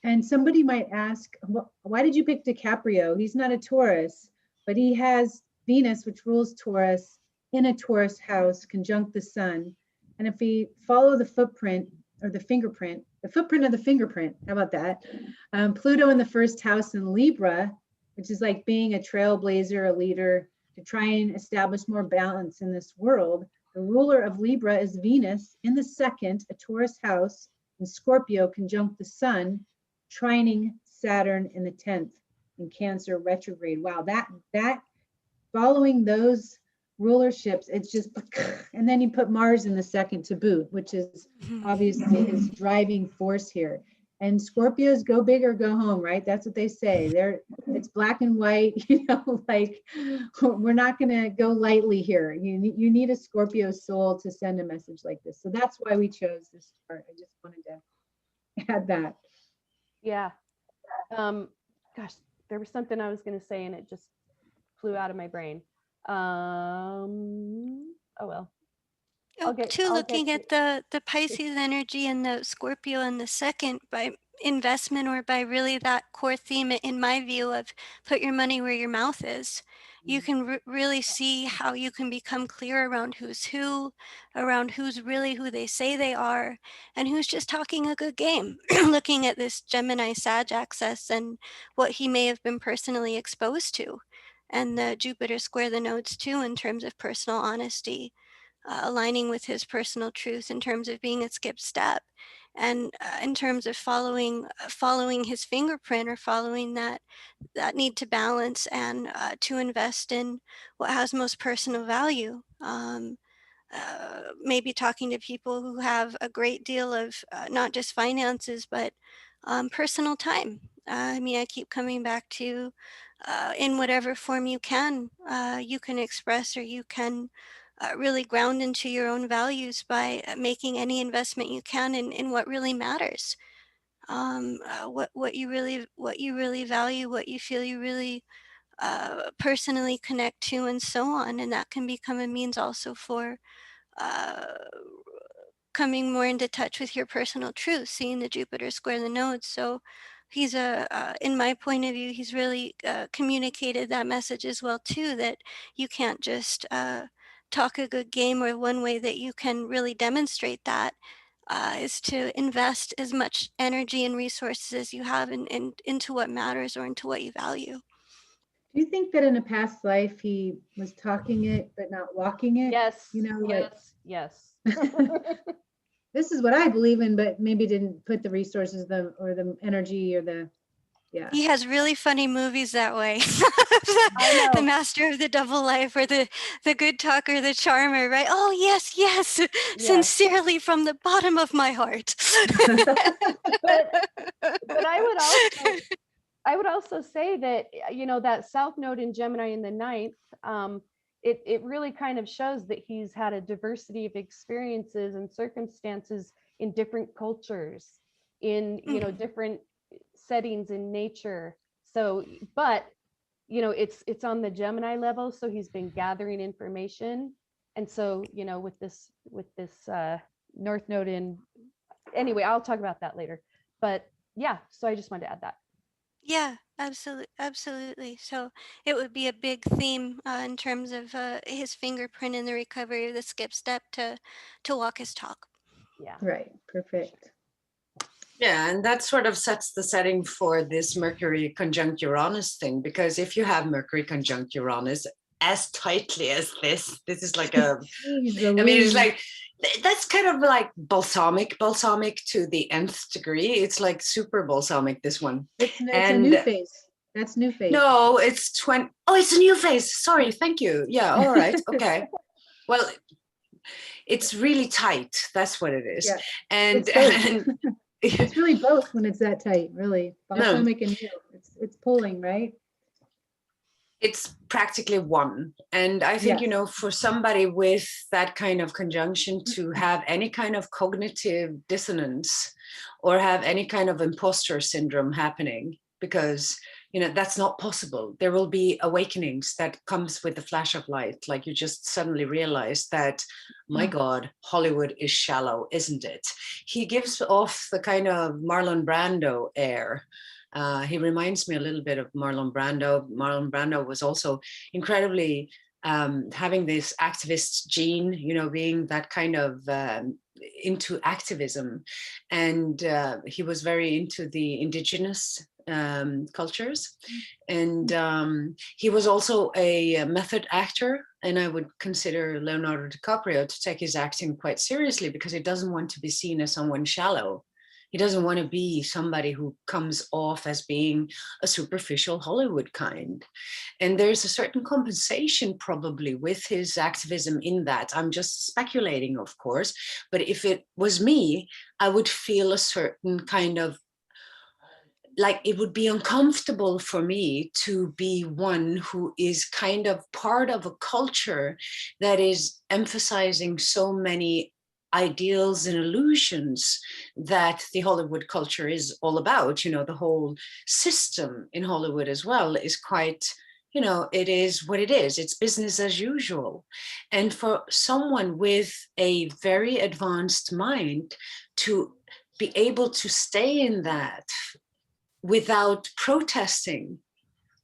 S1: And somebody might ask, why did you pick DiCaprio? He's not a Taurus, but he has Venus, which rules Taurus, in a Taurus house, conjunct the sun. And if we follow the footprint or the fingerprint, the footprint of the fingerprint, how about that? Pluto in the first house in Libra, which is like being a trailblazer, a leader, to try and establish more balance in this world. The ruler of Libra is Venus in the second, a Taurus house, in Scorpio, conjunct the sun, trining Saturn in the 10th, in Cancer retrograde. Wow, that following those rulerships, it's just, and then you put Mars in the second to boot, which is obviously his driving force here. And Scorpios go big or go home, right? That's what they say. It's black and white, you know, like we're not going to go lightly here. You need a Scorpio soul to send a message like this. So that's why we chose this chart. I just wanted to add that.
S2: Yeah. Gosh, there was something I was going to say and it just flew out of my brain. Oh well.
S4: Looking at the Pisces energy and the Scorpio in the second, by investment, or by really that core theme, in my view, of put your money where your mouth is, you can really see how you can become clear around who's who, around who's really who they say they are, and who's just talking a good game. Looking at this Gemini Sag axis and what he may have been personally exposed to, and the Jupiter square the nodes too, in terms of personal honesty, aligning with his personal truth in terms of being a skip step, and in terms of following his fingerprint, or following that need to balance, and to invest in what has most personal value. Maybe talking to people who have a great deal of not just finances, but personal time. I mean, I keep coming back to, in whatever form you can express, or you can really ground into your own values by making any investment you can in what really matters. What you really value, what you feel you really personally connect to, and so on. And that can become a means also for coming more into touch with your personal truth, seeing the Jupiter square the nodes. So he's in my point of view, he's really communicated that message as well too, that you can't just talk a good game, or one way that you can really demonstrate that is to invest as much energy and resources as you have into what matters or into what you value.
S1: Do you think that in a past life he was talking it but not walking it?
S2: Yes.
S1: You know, like
S2: Yes.
S1: this is what I believe in, but maybe didn't put the resources or the energy or the
S4: He has really funny movies that way.
S2: I know.
S4: The Master of the Double Life, or the Good Talker, the Charmer, right? Oh yes, sincerely from the bottom of my heart.
S2: but I would also say that, you know, that South Node in Gemini in the ninth, it really kind of shows that he's had a diversity of experiences and circumstances in different cultures, in, you know, different settings in nature. So, but, you know, it's on the Gemini level, so he's been gathering information. And so, you know, with this North Node in, anyway, I'll talk about that later. But yeah, so I just wanted to add that.
S4: Yeah, absolutely. So it would be a big theme in terms of his fingerprint in the recovery of the skip step to walk his talk.
S2: Yeah.
S1: right. Perfect.
S3: Yeah, and that sort of sets the setting for this Mercury conjunct Uranus thing, because if you have Mercury conjunct Uranus as tightly as this is like a, I mean, it's like, that's kind of like balsamic to the nth degree. It's like super balsamic, this one.
S1: It's a new phase. That's new phase.
S3: No, it's 20. Oh, it's a new phase. Sorry, thank you. Yeah, all right, okay. Well, it's really tight. That's what it is.
S1: Yeah,
S3: and
S1: it's really both when it's that tight, really. Balsamic and new. It's pulling, right?
S3: It's practically one. And I think, you know, for somebody with that kind of conjunction to have any kind of cognitive dissonance or have any kind of imposter syndrome happening, because, you know, that's not possible. There will be awakenings that comes with the flash of light. Like you just suddenly realize that, my God, Hollywood is shallow, isn't it? He gives off the kind of Marlon Brando air. He reminds me a little bit of Marlon Brando. Marlon Brando was also incredibly having this activist gene, you know, being that kind of into activism. And he was very into the indigenous cultures. And he was also a method actor. And I would consider Leonardo DiCaprio to take his acting quite seriously, because he doesn't want to be seen as someone shallow. He doesn't want to be somebody who comes off as being a superficial Hollywood kind. And there's a certain compensation probably with his activism in that. I'm just speculating, of course, but if it was me, I would feel a certain kind of, like, it would be uncomfortable for me to be one who is kind of part of a culture that is emphasizing so many ideals and illusions that the Hollywood culture is all about. You know, the whole system in Hollywood as well is quite, you know, it is what it is. It's business as usual. And for someone with a very advanced mind to be able to stay in that without protesting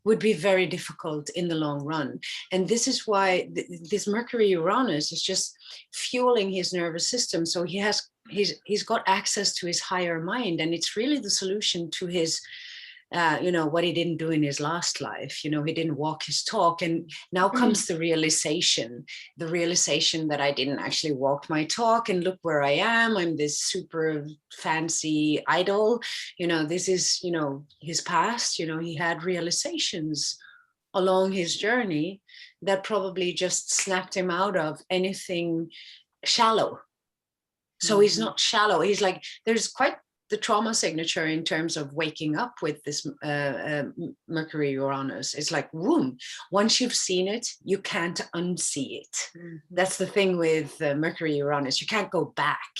S3: would be very difficult in the long run. And this is why this Mercury Uranus is just fueling his nervous system. So he's got access to his higher mind, and it's really the solution to his you know, what he didn't do in his last life. You know, he didn't walk his talk. And now comes the realization that I didn't actually walk my talk, and look where I am. I'm this super fancy idol. You know, this is, you know, his past. You know, he had realizations along his journey that probably just snapped him out of anything shallow. So he's not shallow. He's like, there's quite the trauma signature in terms of waking up with this Mercury Uranus. It's like, boom, once you've seen it, you can't unsee it. That's the thing with Mercury Uranus. You can't go back.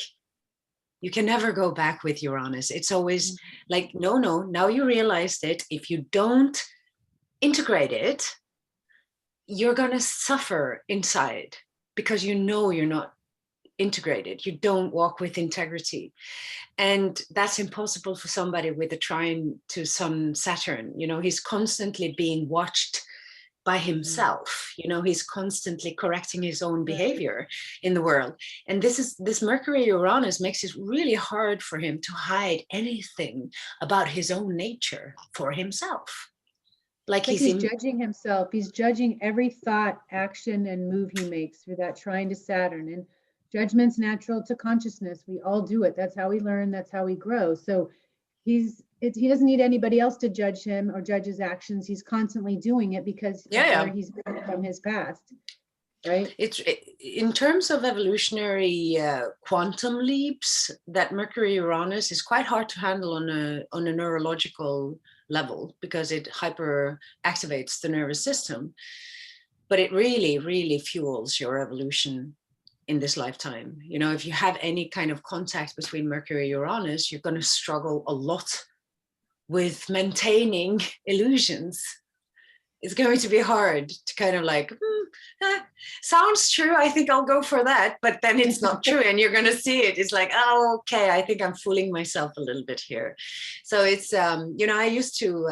S3: You can never go back with Uranus. It's always like, no, now you realized it. If you don't integrate it, you're going to suffer inside, because you know you're not integrated. You don't walk with integrity. And that's impossible for somebody with a trine to Sun Saturn. You know, he's constantly being watched by himself. He's constantly correcting his own behavior in the world. And this Mercury Uranus makes it really hard for him to hide anything about his own nature for himself. Like
S1: he's judging himself. He's judging every thought, action, and move he makes through that trine to Saturn. And judgment's natural to consciousness. We all do it. That's how we learn. That's how we grow. So he doesn't need anybody else to judge him or judge his actions. He's constantly doing it because where he's been from his past, right?
S3: In terms of evolutionary quantum leaps, that Mercury Uranus is quite hard to handle on a neurological level because it hyper activates the nervous system, but it really, really fuels your evolution in this lifetime. If you have any kind of contact between Mercury Uranus, you're going to struggle a lot with maintaining illusions. It's going to be hard to kind of like, sounds true, I think I'll go for that, but then it's not true, and you're going to see it. It's like, oh, okay, I think I'm fooling myself a little bit here. So it's, I used to,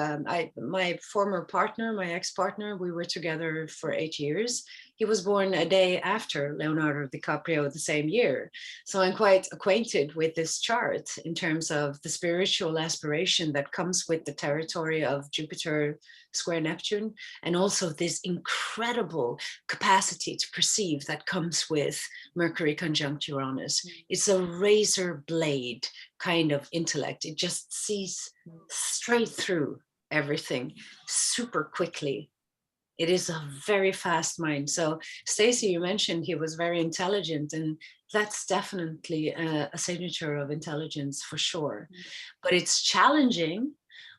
S3: my former partner, my ex-partner, we were together for 8 years. He was born a day after Leonardo DiCaprio the same year. So I'm quite acquainted with this chart in terms of the spiritual aspiration that comes with the territory of Jupiter square Neptune, and also this incredible capacity to perceive that comes with Mercury conjunct Uranus. It's a razor blade kind of intellect. It just sees straight through everything super quickly. It is a very fast mind. So Stacie, you mentioned he was very intelligent, and that's definitely a signature of intelligence for sure. But it's challenging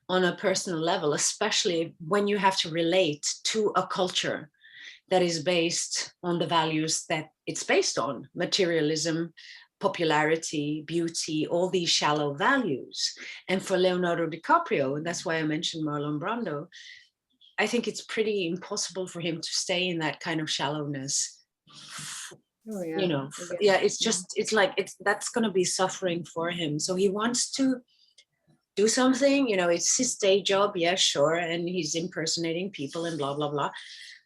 S3: on a personal level, especially when you have to relate to a culture that is based on the values that it's based on: materialism, popularity, beauty, all these shallow values. And for Leonardo DiCaprio, and that's why I mentioned Marlon Brando, I think it's pretty impossible for him to stay in that kind of shallowness. That's going to be suffering for him. So he wants to do something, it's his day job, yeah, sure, and he's impersonating people and blah, blah, blah.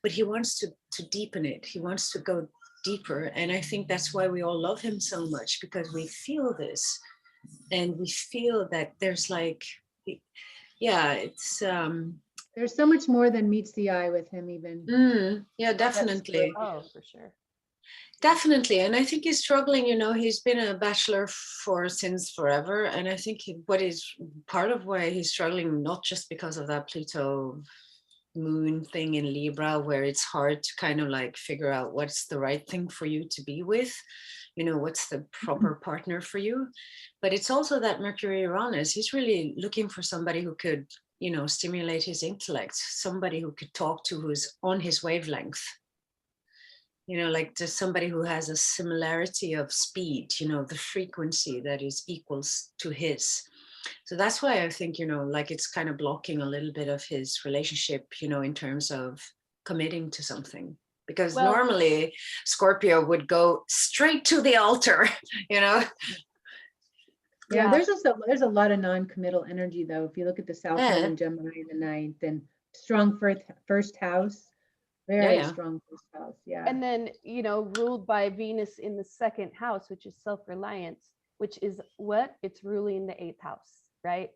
S3: But he wants to deepen it. He wants to go deeper. And I think that's why we all love him so much, because we feel this. And we feel that there's like, it's...
S1: there's so much more than meets the eye with him even.
S3: Yeah, definitely.
S2: Oh, for sure.
S3: Definitely. And I think he's struggling, he's been a bachelor since forever. And I think what is part of why he's struggling, not just because of that Pluto moon thing in Libra, where it's hard to kind of like figure out what's the right thing for you to be with, what's the proper partner for you. But it's also that Mercury Uranus, he's really looking for somebody who could, stimulate his intellect, somebody who could talk to, who's on his wavelength. Like to somebody who has a similarity of speed, the frequency that is equals to his. So that's why I think, like it's kind of blocking a little bit of his relationship, in terms of committing to something. Because normally Scorpio would go straight to the altar,
S1: Yeah, there's a lot of non-committal energy though. If you look at the South Node in Gemini in the 9th, and strong first house. Very strong first house, yeah.
S2: And then, ruled by Venus in the 2nd house, which is self-reliance, which is what? It's ruling the 8th house, right?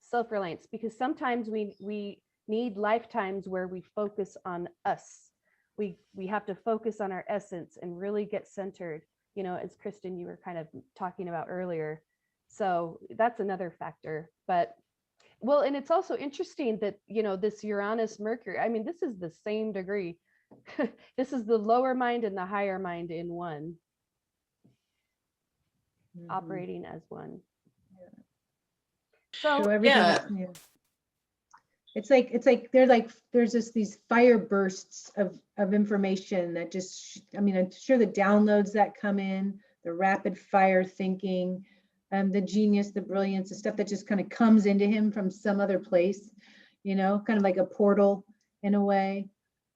S2: Self-reliance, because sometimes we need lifetimes where we focus on us. We have to focus on our essence and really get centered, as Kristin, you were kind of talking about earlier. So that's another factor. But and it's also interesting that, this Uranus Mercury, I mean, this is the same degree. This is the lower mind and the higher mind in one, operating as one.
S1: Yeah.
S2: So
S1: everything, it's like there's just these fire bursts of information that just, I'm sure the downloads that come in, the rapid fire thinking, the genius, the brilliance, the stuff that just kind of comes into him from some other place, kind of like a portal in a way.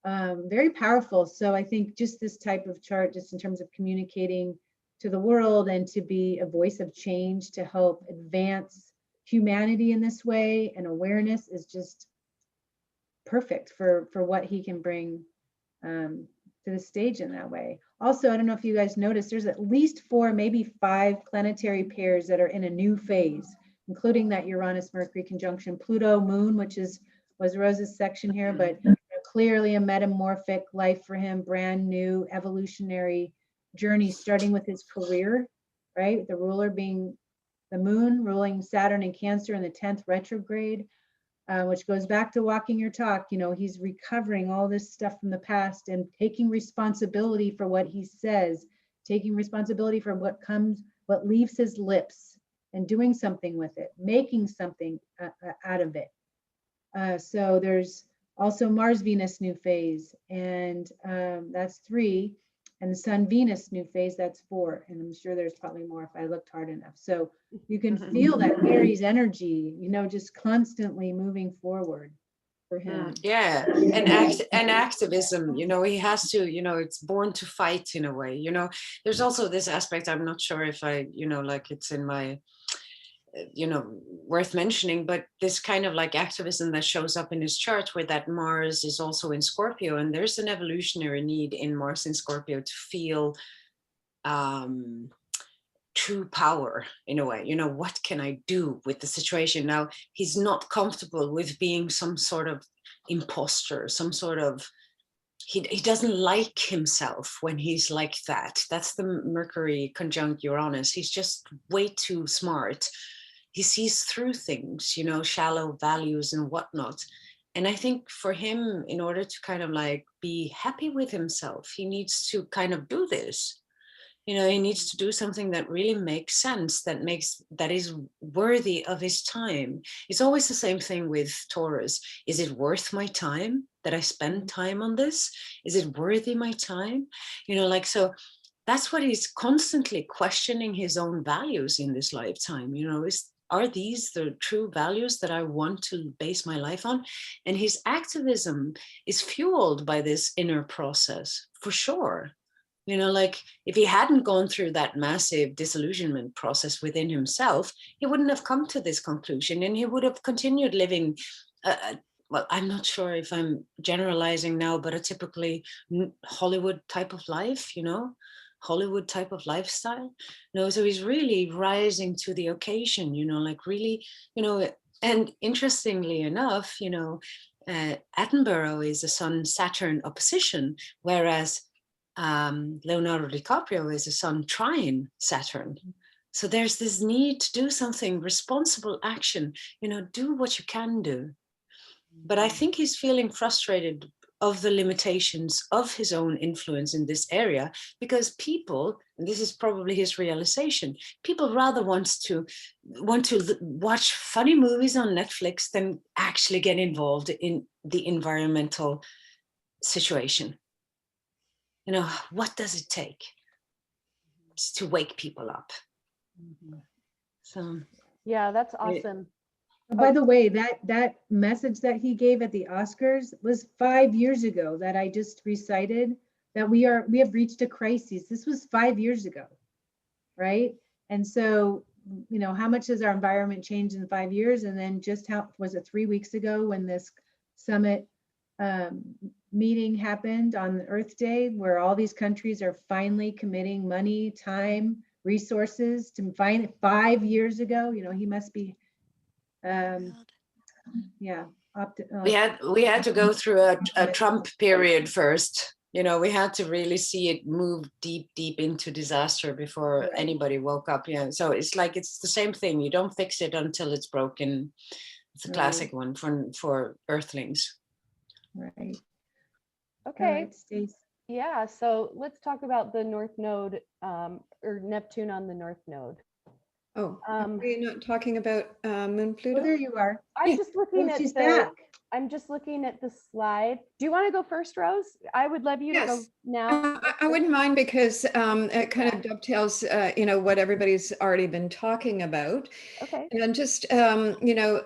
S1: Very powerful. So I think just this type of chart, just in terms of communicating to the world and to be a voice of change to help advance humanity in this way, and awareness is just perfect for what he can bring to the stage in that way. Also, I don't know if you guys noticed, there's at least 4, maybe 5 planetary pairs that are in a new phase, including that Uranus-Mercury conjunction, Pluto, Moon, which was Rose's section here, but clearly a metamorphic life for him, brand new evolutionary journey, starting with his career, right? The ruler being the Moon, ruling Saturn in Cancer in the 10th retrograde. Which goes back to walking your talk. You know, he's recovering all this stuff from the past and taking responsibility for what he says, taking responsibility for what leaves his lips, and doing something with it, making something out of it. So there's also Mars-Venus new phase, and that's 3. And the Sun-Venus new phase, that's 4. And I'm sure there's probably more if I looked hard enough. So you can feel that Aries energy, you know, just constantly moving forward for him.
S3: Yeah, and activism, you know, he has to, you know, it's born to fight in a way, you know. There's also this aspect, I'm not sure if I, you know, like it's in my, you know, worth mentioning, but this kind of like activism that shows up in his chart, where that Mars is also in Scorpio, and there's an evolutionary need in Mars in Scorpio to feel true power in a way. You know, what can I do with the situation? Now, he's not comfortable with being some sort of imposter, some sort of, he doesn't like himself when he's like that. That's the Mercury conjunct Uranus. He's just way too smart. He sees through things, you know, shallow values and whatnot. And I think for him, in order to kind of like be happy with himself, he needs to kind of do this. You know, he needs to do something that really makes sense, that is worthy of his time. It's always the same thing with Taurus. Is it worth my time that I spend time on this? Is it worthy my time? You know, like, so that's what he's constantly questioning, his own values in this lifetime. You know, are these the true values that I want to base my life on? And his activism is fueled by this inner process, for sure. You know, like if he hadn't gone through that massive disillusionment process within himself, he wouldn't have come to this conclusion, and he would have continued living, well, I'm not sure if I'm generalizing now, but a typically Hollywood type of life, you know, Hollywood type of lifestyle. No, so he's really rising to the occasion, you know, like really, you know, and interestingly enough, you know, Attenborough is a Sun-Saturn opposition, whereas Leonardo DiCaprio is a Sun trine Saturn. So there's this need to do something, responsible action, you know, do what you can do. But I think he's feeling frustrated of the limitations of his own influence in this area, because people, and this is probably his realization, people rather want to watch funny movies on Netflix than actually get involved in the environmental situation. You know, what does it take to wake people up? So
S2: yeah, that's awesome.
S1: By the way, that message that he gave at the Oscars was 5 years ago that I just recited, that we have reached a crisis. This was 5 years ago, right? And so, you know, how much has our environment changed in 5 years? And then just how was it 3 weeks ago when this summit meeting happened on Earth Day, where all these countries are finally committing money, time, resources to find it 5 years ago. You know, he must be, yeah.
S3: We had to go through a Trump period first. You know, we had to really see it move deep into disaster before anybody woke up. Yeah, so it's like, it's the same thing. You don't fix it until it's broken. It's a classic one for Earthlings.
S1: Right.
S2: Okay.
S1: Stacie.
S2: Yeah, so let's talk about the North Node, or Neptune on the North Node.
S5: Oh, are we not talking about Moon Pluto?
S1: Oh, there you are.
S2: I'm just looking at
S1: she's back.
S2: I'm just looking at the slide. Do you want to go first, Rose? I would love you to go now.
S5: I wouldn't mind, because it kind of dovetails, you know, what everybody's already been talking about.
S2: Okay.
S5: And just, you know,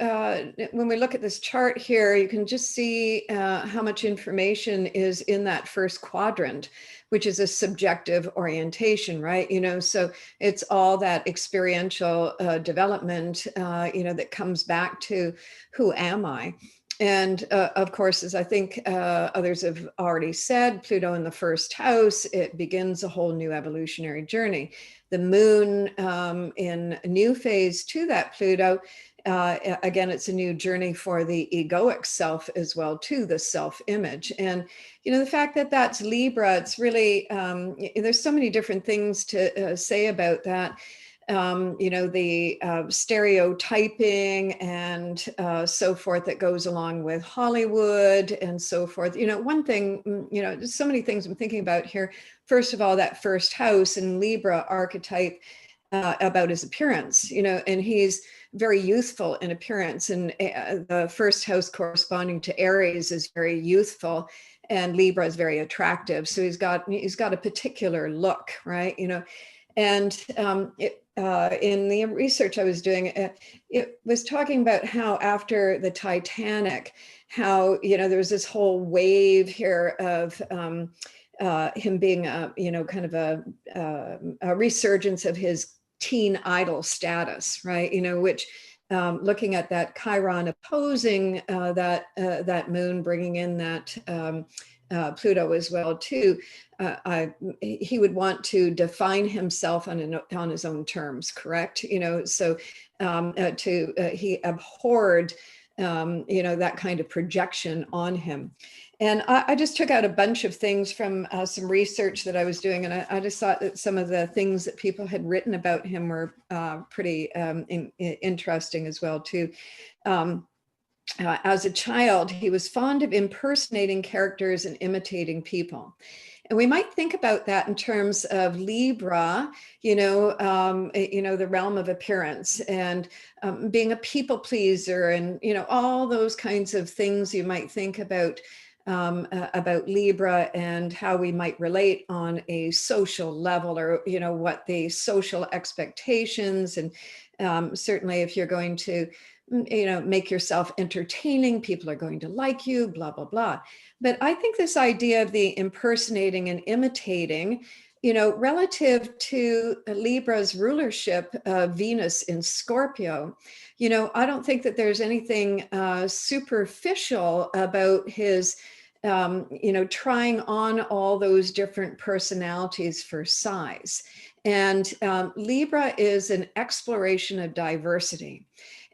S5: when we look at this chart here, you can just see how much information is in that first quadrant, which is a subjective orientation, right? You know, so it's all that experiential development, you know, that comes back to who am I? And of course, as I think others have already said, Pluto in the first house, it begins a whole new evolutionary journey. The moon in a new phase to that Pluto, again, it's a new journey for the egoic self as well, too, the self-image. And, you know, the fact that that's Libra, it's really, there's so many different things to say about that. You know, the stereotyping and so forth that goes along with Hollywood and so forth. You know, one thing, you know, there's so many things I'm thinking about here. First of all, that first house in Libra archetype about his appearance, you know, and he's very youthful in appearance. And the first house corresponding to Aries is very youthful, and Libra is very attractive. So he's got a particular look, right? You know, and in the research I was doing, it was talking about how after the Titanic, how, you know, there was this whole wave here of him being, you know, kind of a resurgence of his teen idol status, right? You know, which looking at that Chiron opposing that moon, bringing in that Pluto as well too, he would want to define himself on his own terms, correct? You know, so he abhorred, you know, that kind of projection on him. And I just took out a bunch of things from some research that I was doing, and I just thought that some of the things that people had written about him were pretty interesting as well too. As a child, he was fond of impersonating characters and imitating people. And we might think about that in terms of Libra, you know, the realm of appearance and being a people pleaser, and, you know, all those kinds of things you might think about Libra and how we might relate on a social level, or, you know, what the social expectations, and certainly if you're going to, you know, make yourself entertaining, people are going to like you, blah, blah, blah. But I think this idea of the impersonating and imitating, you know, relative to Libra's rulership of Venus in Scorpio, you know, I don't think that there's anything superficial about his, you know, trying on all those different personalities for size. And Libra is an exploration of diversity.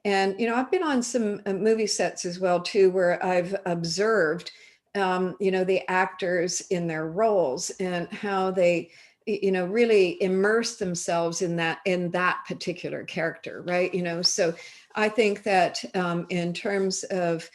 S5: And, you know, I've been on some movie sets as well, too, where I've observed, you know, the actors in their roles and how they, you know, really immerse themselves in that particular character, right? You know, so I think that in terms of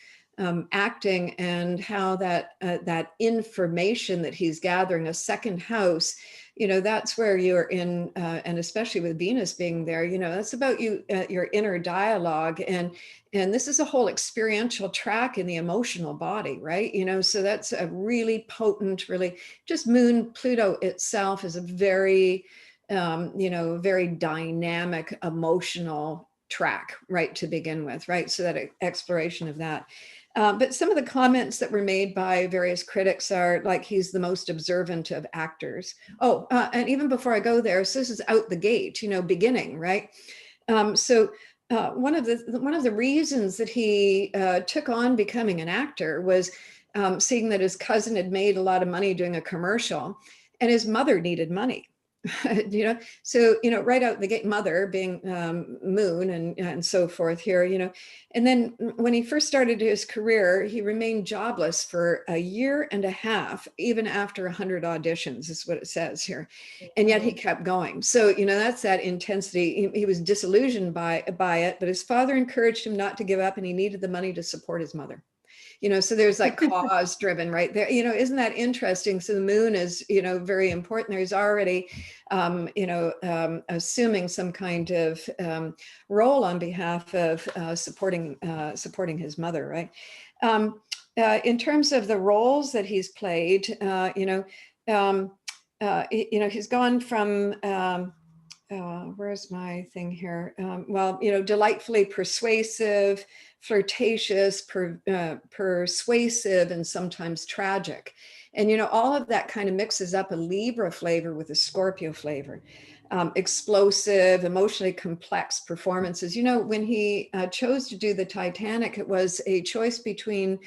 S5: acting and how that information that he's gathering, a second house, you know, that's where you're in, and especially with Venus being there, you know, that's about you, your inner dialogue. And this is a whole experiential track in the emotional body, right? You know, so that's a really potent, really just Moon Pluto itself is a very, you know, very dynamic emotional track, right, to begin with, right? So that exploration of that. But some of the comments that were made by various critics are like, he's the most observant of actors. Oh, and even before I go there, so this is out the gate, you know, beginning, right? So one of the reasons that he took on becoming an actor was seeing that his cousin had made a lot of money doing a commercial, and his mother needed money. You know, so, you know, right out the gate, mother being Moon and so forth here, you know. And then when he first started his career, he remained jobless for a year and a half, even after 100 auditions, is what it says here. And yet he kept going. So, you know, that's that intensity. He was disillusioned by it, but his father encouraged him not to give up, and he needed the money to support his mother. You know, so there's like cause driven right there, you know, isn't that interesting? So the moon is, you know, very important. There's already, you know, assuming some kind of role on behalf of supporting his mother, right? In terms of the roles that he's played, you know, he's gone from, where's my thing here? Well, you know, delightfully persuasive, flirtatious, persuasive, and sometimes tragic. And, all of that kind of mixes up a Libra flavor with a Scorpio flavor. Explosive, emotionally complex performances. When he chose to do the Titanic, it was a choice between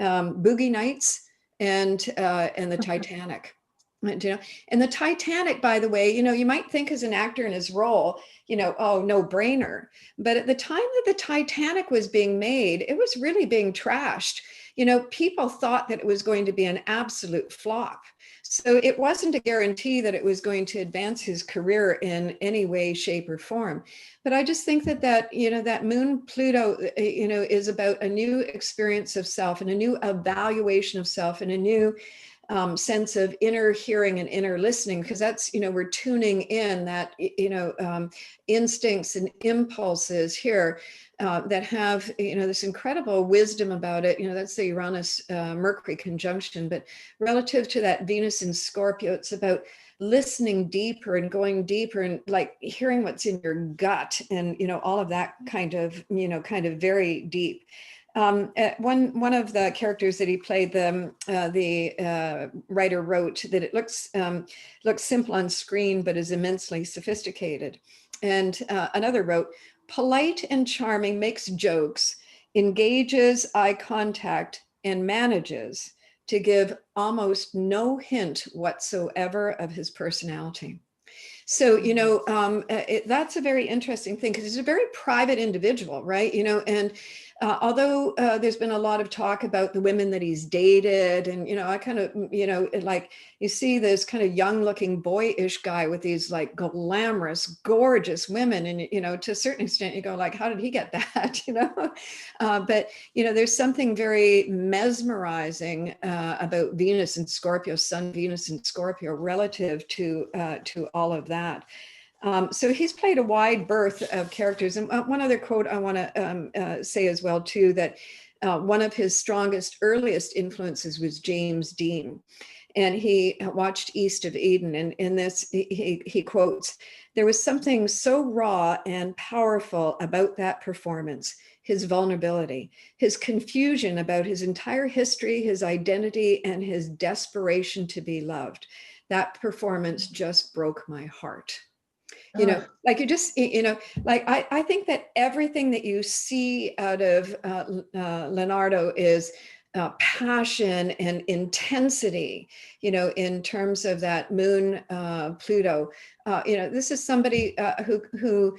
S5: Boogie Nights and the Titanic. And the Titanic, by the way, you might think as an actor in his role, oh, no brainer. But at the time that the Titanic was being made, it was really being trashed. People thought that it was going to be an absolute flop. So it wasn't a guarantee that it was going to advance his career in any way, shape, or form. But I just think that that moon Pluto, is about a new experience of self and a new evaluation of self and a new sense of inner hearing and inner listening, because that's, we're tuning in that, instincts and impulses here that have, this incredible wisdom about it. That's the Uranus Mercury conjunction. But relative to that Venus in Scorpio, it's about listening deeper and going deeper and like hearing what's in your gut and, all of that kind of very deep. One of the characters that he played, the writer wrote that it looks simple on screen, but is immensely sophisticated. And another wrote, polite and charming, makes jokes, engages eye contact, and manages to give almost no hint whatsoever of his personality. So, that's a very interesting thing because he's a very private individual, right? And although there's been a lot of talk about the women that he's dated, and, I kind of, like you see this kind of young looking boyish guy with these like glamorous, gorgeous women. And, to a certain extent, you go like, how did he get that? But, there's something very mesmerizing about Venus and Scorpio, Sun, Venus and Scorpio relative to all of that. So he's played a wide berth of characters. And one other quote I want to say as well, too, that one of his strongest, earliest influences was James Dean. And he watched East of Eden. And in this, he quotes, there was something so raw and powerful about that performance, his vulnerability, his confusion about his entire history, his identity, and his desperation to be loved. That performance just broke my heart. Like you just, like I think that everything that you see out of Leonardo is passion and intensity, in terms of that moon Pluto. This is somebody who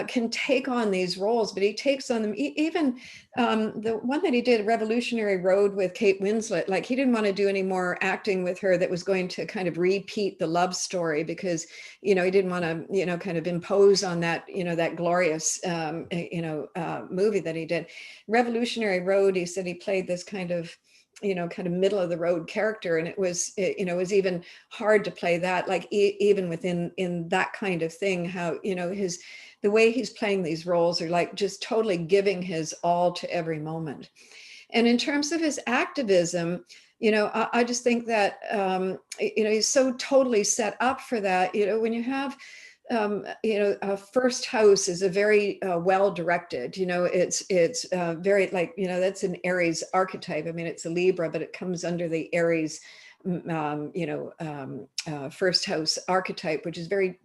S5: can take on these roles, but he takes on them. Even the one that he did, Revolutionary Road with Kate Winslet, like he didn't want to do any more acting with her that was going to kind of repeat the love story because, he didn't want to, kind of impose on that, that glorious, movie that he did. Revolutionary Road, he said he played this kind of middle of the road character. And it was even hard to play that, like even within that kind of thing, how, the way he's playing these roles are like just totally giving his all to every moment. And in terms of his activism, I just think that, he's so totally set up for that. When you have, a first house is a very well-directed, it's very like, that's an Aries archetype. I mean, it's a Libra, but it comes under the Aries first house archetype, which is very,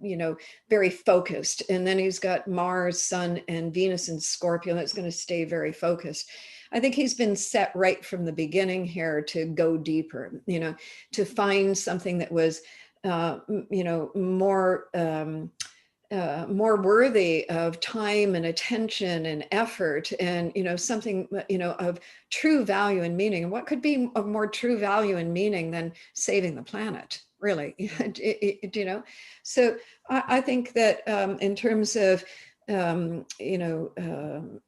S5: very focused. And then he's got Mars, Sun, and Venus in Scorpio. That's going to stay very focused. I think he's been set right from the beginning here to go deeper, to find something that was, more worthy of time and attention and effort and, something, of true value and meaning. And what could be of more true value and meaning than saving the planet, really? So I think that in terms of,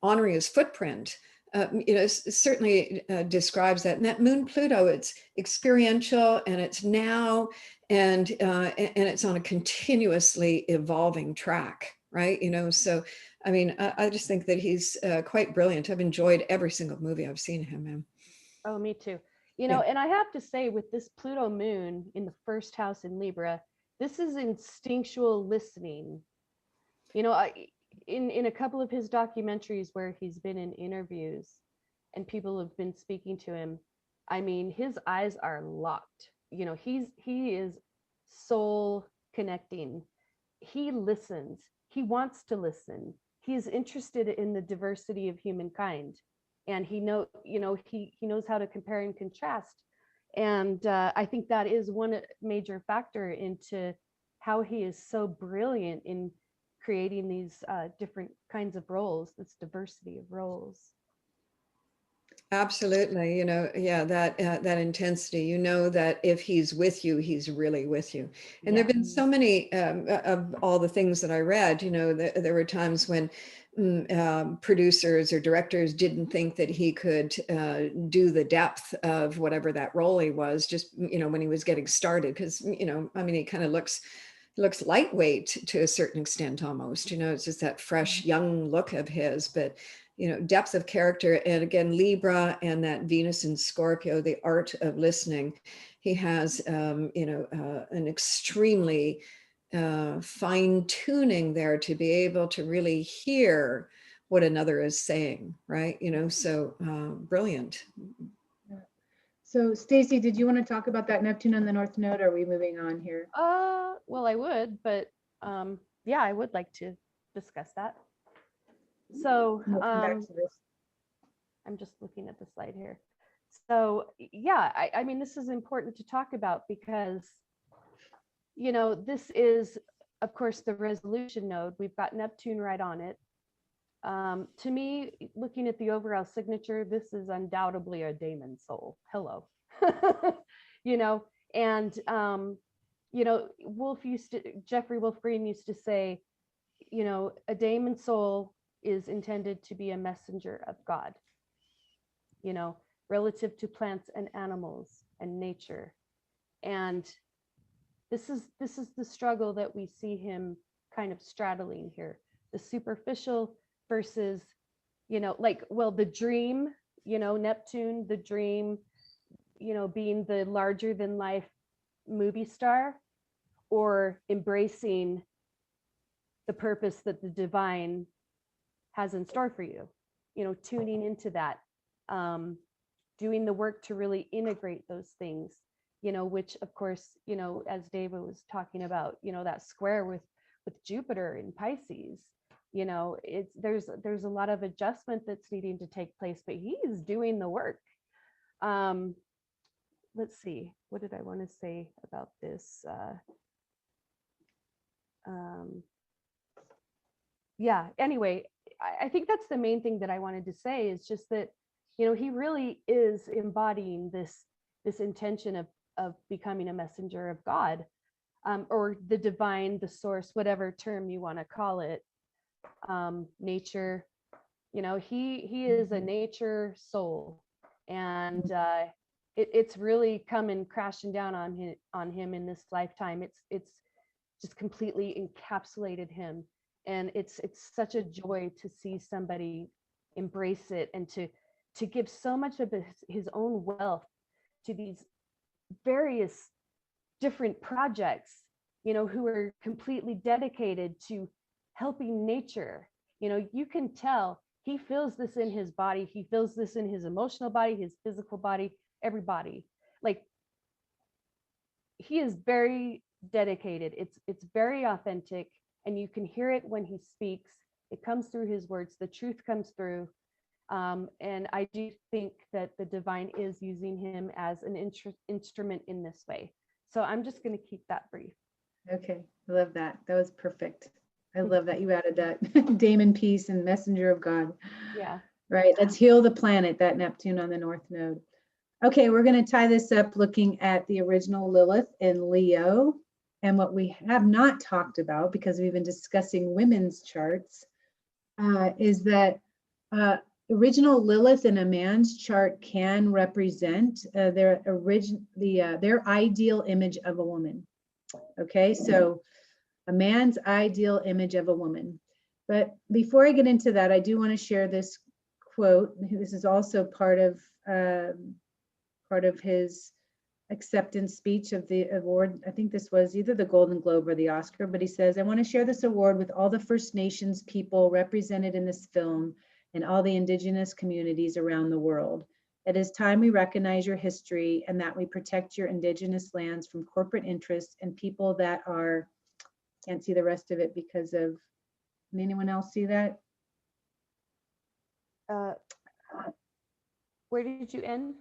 S5: honoring his footprint, certainly describes that. And that moon Pluto, it's experiential and it's now, and it's on a continuously evolving track, right? So I mean, I just think that he's quite brilliant. I've enjoyed every single movie I've seen him in.
S2: Oh, me too. And I have to say, with this Pluto moon in the first house in Libra, this is instinctual listening. In a couple of his documentaries where he's been in interviews and people have been speaking to him, I mean, his eyes are locked. He is soul connecting. He listens. He wants to listen. He is interested in the diversity of humankind, and he knows how to compare and contrast. And I think that is one major factor into how he is so brilliant in creating these different kinds of roles, this diversity of roles.
S5: Absolutely. Yeah, that intensity, that if he's with you, he's really with you. And there've been so many of all the things that I read, there were times when producers or directors didn't think that he could do the depth of whatever that role he was, just, when he was getting started, because, I mean, he kind of looks lightweight to a certain extent almost, it's just that fresh young look of his, but depth of character. And again, Libra and that Venus in Scorpio, the art of listening. He has, an extremely fine tuning there to be able to really hear what another is saying, right? So brilliant.
S1: So Stacie, did you want to talk about that Neptune on the North Node? Or are we moving on here?
S2: Well, I would, but yeah, I would like to discuss that. So
S1: We'll come back to this.
S2: I'm just looking at the slide here. So yeah, I mean, this is important to talk about because, this is, of course, the resolution node. We've got Neptune right on it. To me, looking at the overall signature, this is undoubtedly a daemon soul. Hello. And Jeffrey Wolf Green used to say, a daemon soul is intended to be a messenger of God, relative to plants and animals and nature. And this is the struggle that we see him kind of straddling here, the superficial versus, the dream, Neptune, the dream, being the larger than life movie star, or embracing the purpose that the divine has in store for you, tuning into that, doing the work to really integrate those things, which of course, as Deva was talking about, that square with Jupiter in Pisces, there's a lot of adjustment that's needing to take place, but he's doing the work. Let's see, what did I want to say about this? Yeah, anyway, I think that's the main thing that I wanted to say, is just that, he really is embodying this intention of becoming a messenger of God, or the divine, the source, whatever term you want to call it, nature. He is a nature soul, and it's really coming crashing down on him in this lifetime. It's just completely encapsulated him. And it's such a joy to see somebody embrace it and to give so much of his own wealth to these various different projects, who are completely dedicated to helping nature. You can tell he feels this in his body. He feels this in his emotional body, his physical body, every body. Like, he is very dedicated. It's very authentic. And you can hear it when he speaks. It comes through his words. The truth comes through. And I do think that the divine is using him as an instrument in this way. So I'm just going to keep that brief.
S1: Okay, I love that. That was perfect. I love that you added that daemon piece and messenger of God.
S2: Yeah.
S1: Right. Let's heal the planet, that Neptune on the North Node. Okay, we're going to tie this up looking at the original Lilith in Leo. And what we have not talked about, because we've been discussing women's charts, is that original Lilith in a man's chart can represent their ideal image of a woman. Okay, so a man's ideal image of a woman. But before I get into that, I do want to share this quote. This is also part of his acceptance speech of the award. I think this was either the Golden Globe or the Oscar, but he says, "I want to share this award with all the First Nations people represented in this film and all the indigenous communities around the world. It is time we recognize your history and that we protect your indigenous lands from corporate interests and people that are, can't see the rest of it because of, can anyone else see that?
S2: Where did you end?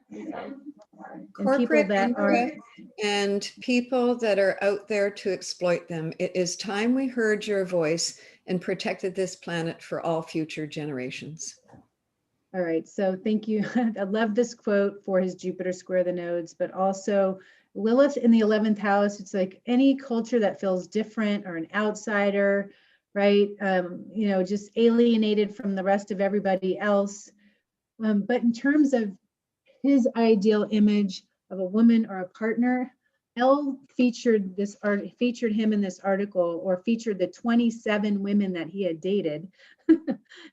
S5: Corporate
S1: that
S5: interests and people that are out there to exploit them. It is time we heard your voice and protected this planet for all future generations.
S1: All right, so thank you. I love this quote for his Jupiter square the nodes, but also Lilith in the 11th house. It's like any culture that feels different or an outsider, right? You know, just alienated from the rest of everybody else. But in terms of his ideal image of a woman or a partner, Elle featured him in this article, or featured the 27 women that he had dated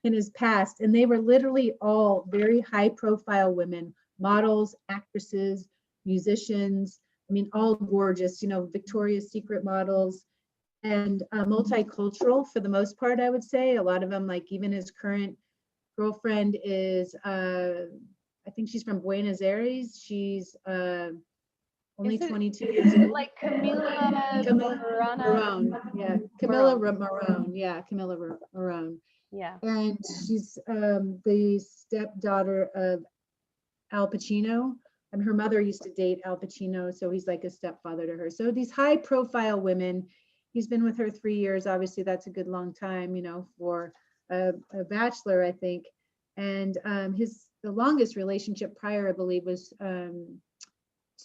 S1: in his past, and they were literally all very high profile women, models, actresses, musicians. I mean, all gorgeous, you know, Victoria's Secret models, and multicultural for the most part, I would say. A lot of them, like even his current girlfriend is, I think she's from Buenos Aires. She's only 22 years old.
S2: Like Camila
S1: Marone. Yeah, Camila Marone. Yeah, Camila Marone.
S2: Yeah.
S1: And she's the stepdaughter of Al Pacino. And her mother used to date Al Pacino, so he's like a stepfather to her. So these high profile women, he's been with her 3 years. Obviously, that's a good long time, you know, for a bachelor, I think. And the longest relationship prior, I believe, was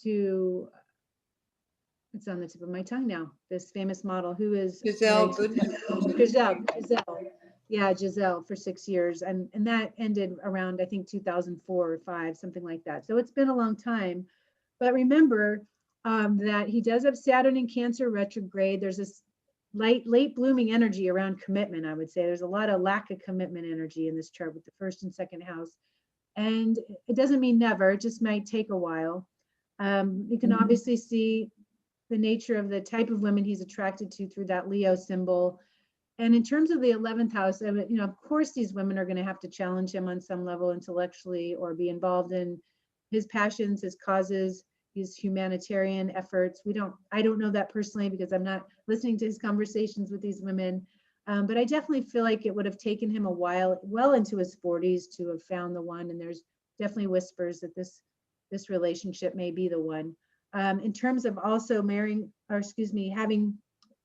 S1: to, it's on the tip of my tongue now, this famous model who is
S5: Giselle.
S1: Yeah, Giselle for 6 years. And that ended around, I think, 2004 or 5, something like that. So it's been a long time. But remember that he does have Saturn in Cancer retrograde. There's this late blooming energy around commitment, I would say. There's a lot of lack of commitment energy in this chart with the first and second house. And it doesn't mean never, it just might take a while. You can obviously see the nature of the type of women he's attracted to through that Leo symbol. And in terms of the 11th house, you know, of course, these women are going to have to challenge him on some level intellectually, or be involved in his passions, his causes, his humanitarian efforts. I don't know that personally because I'm not listening to his conversations with these women. But I definitely feel like it would have taken him a while, well into his 40s, to have found the one. And there's definitely whispers that this relationship may be the one. In terms of also having, I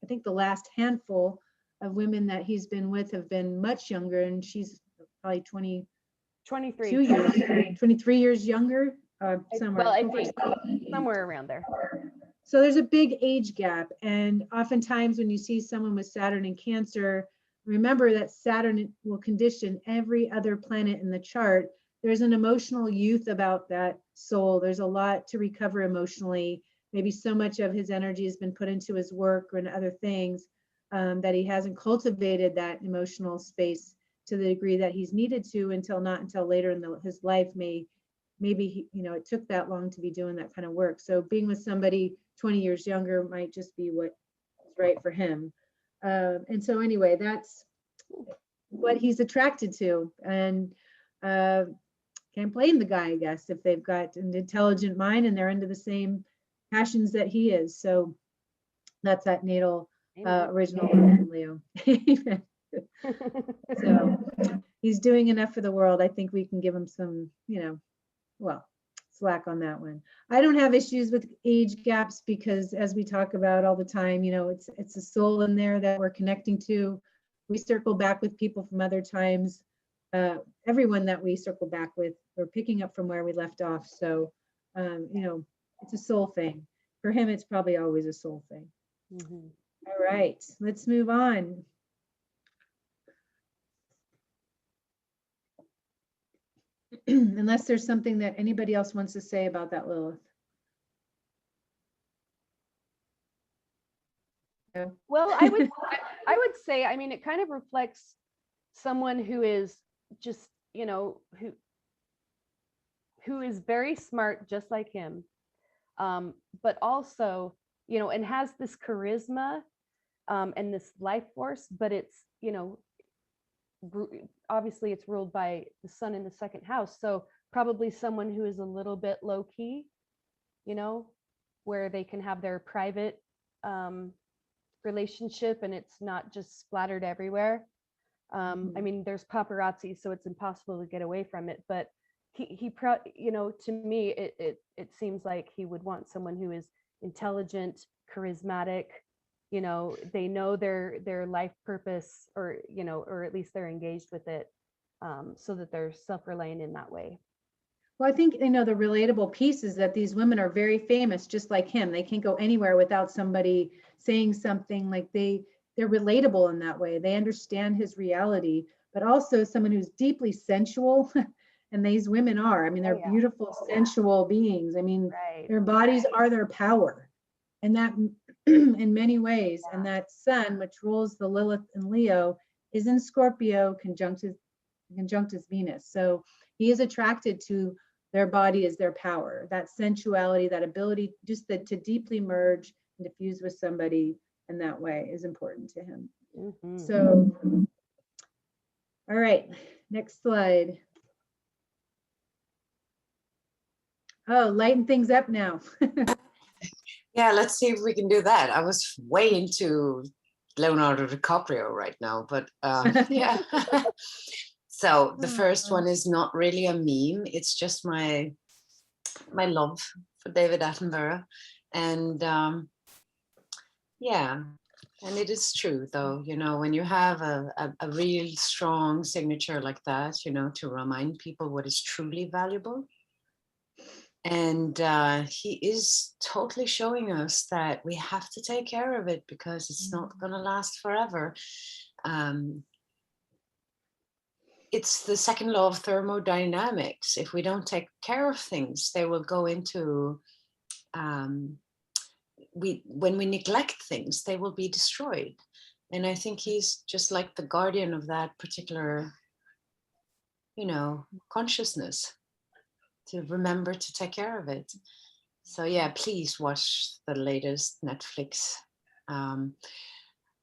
S1: think the last handful of women that he's been with have been much younger, and she's probably 23 years younger, somewhere.
S2: Well, I think somewhere around there.
S1: So there's a big age gap. And oftentimes when you see someone with Saturn in Cancer, remember that Saturn will condition every other planet in the chart. There's an emotional youth about that soul. There's a lot to recover emotionally. Maybe so much of his energy has been put into his work or in other things that he hasn't cultivated that emotional space to the degree that he's needed to until later in his life. Maybe you know, it took that long to be doing that kind of work. So being with somebody 20 years younger might just be what's right for him. And so anyway, that's what he's attracted to. And can't blame the guy, I guess, if they've got an intelligent mind and they're into the same passions that he is. So that's that natal original Leo. So he's doing enough for the world. I think we can give him some, you know, well, slack on that one. I don't have issues with age gaps because, as we talk about all the time, you know, it's a soul in there that we're connecting to. We circle back with people from other times. Everyone that we circle back with, we're picking up from where we left off. So, you know, it's a soul thing. For him, it's probably always a soul thing.
S2: Mm-hmm.
S1: All right, let's move on. Unless there's something that anybody else wants to say about that, Lilith. Yeah.
S2: Well, I would say, I mean, it kind of reflects someone who is just, you know, who is very smart, just like him, but also, you know, and has this charisma and this life force, but it's, you know, obviously it's ruled by the sun in the second house. So probably someone who is a little bit low key, you know, where they can have their private relationship and it's not just splattered everywhere. I mean, there's paparazzi, so it's impossible to get away from it. But you know, to me, it seems like he would want someone who is intelligent, charismatic. You know, they know their life purpose, or you know, or at least they're engaged with it, so that they're self-reliant in that way.
S1: Well, I think, you know, the relatable piece is that these women are very famous, just like him. They can't go anywhere without somebody saying something. Like they're relatable in that way. They understand his reality, but also someone who's deeply sensual. And these women are, I mean, they're beautiful, sensual beings. I mean, their bodies are their power. And that in many ways, and that sun, which rules the Lilith and Leo, is in Scorpio conjunct his Venus. So he is attracted to their body as their power, that sensuality, that ability just to deeply merge and diffuse with somebody in that way is important to him. So, all right, next slide. Oh, lighten things up now.
S3: Yeah, let's see if we can do that. I was way into Leonardo DiCaprio right now, but yeah. So the first one is not really a meme. It's just my love for David Attenborough. And yeah, and it is true though, you know, when you have a real strong signature like that, you know, to remind people what is truly valuable. And he is totally showing us that we have to take care of it because it's not going to last forever. It's the second law of thermodynamics. If we don't take care of things, they will go into, when we neglect things, they will be destroyed. And I think he's just like the guardian of that particular, you know, consciousness, to remember to take care of it. So yeah, please watch the latest Netflix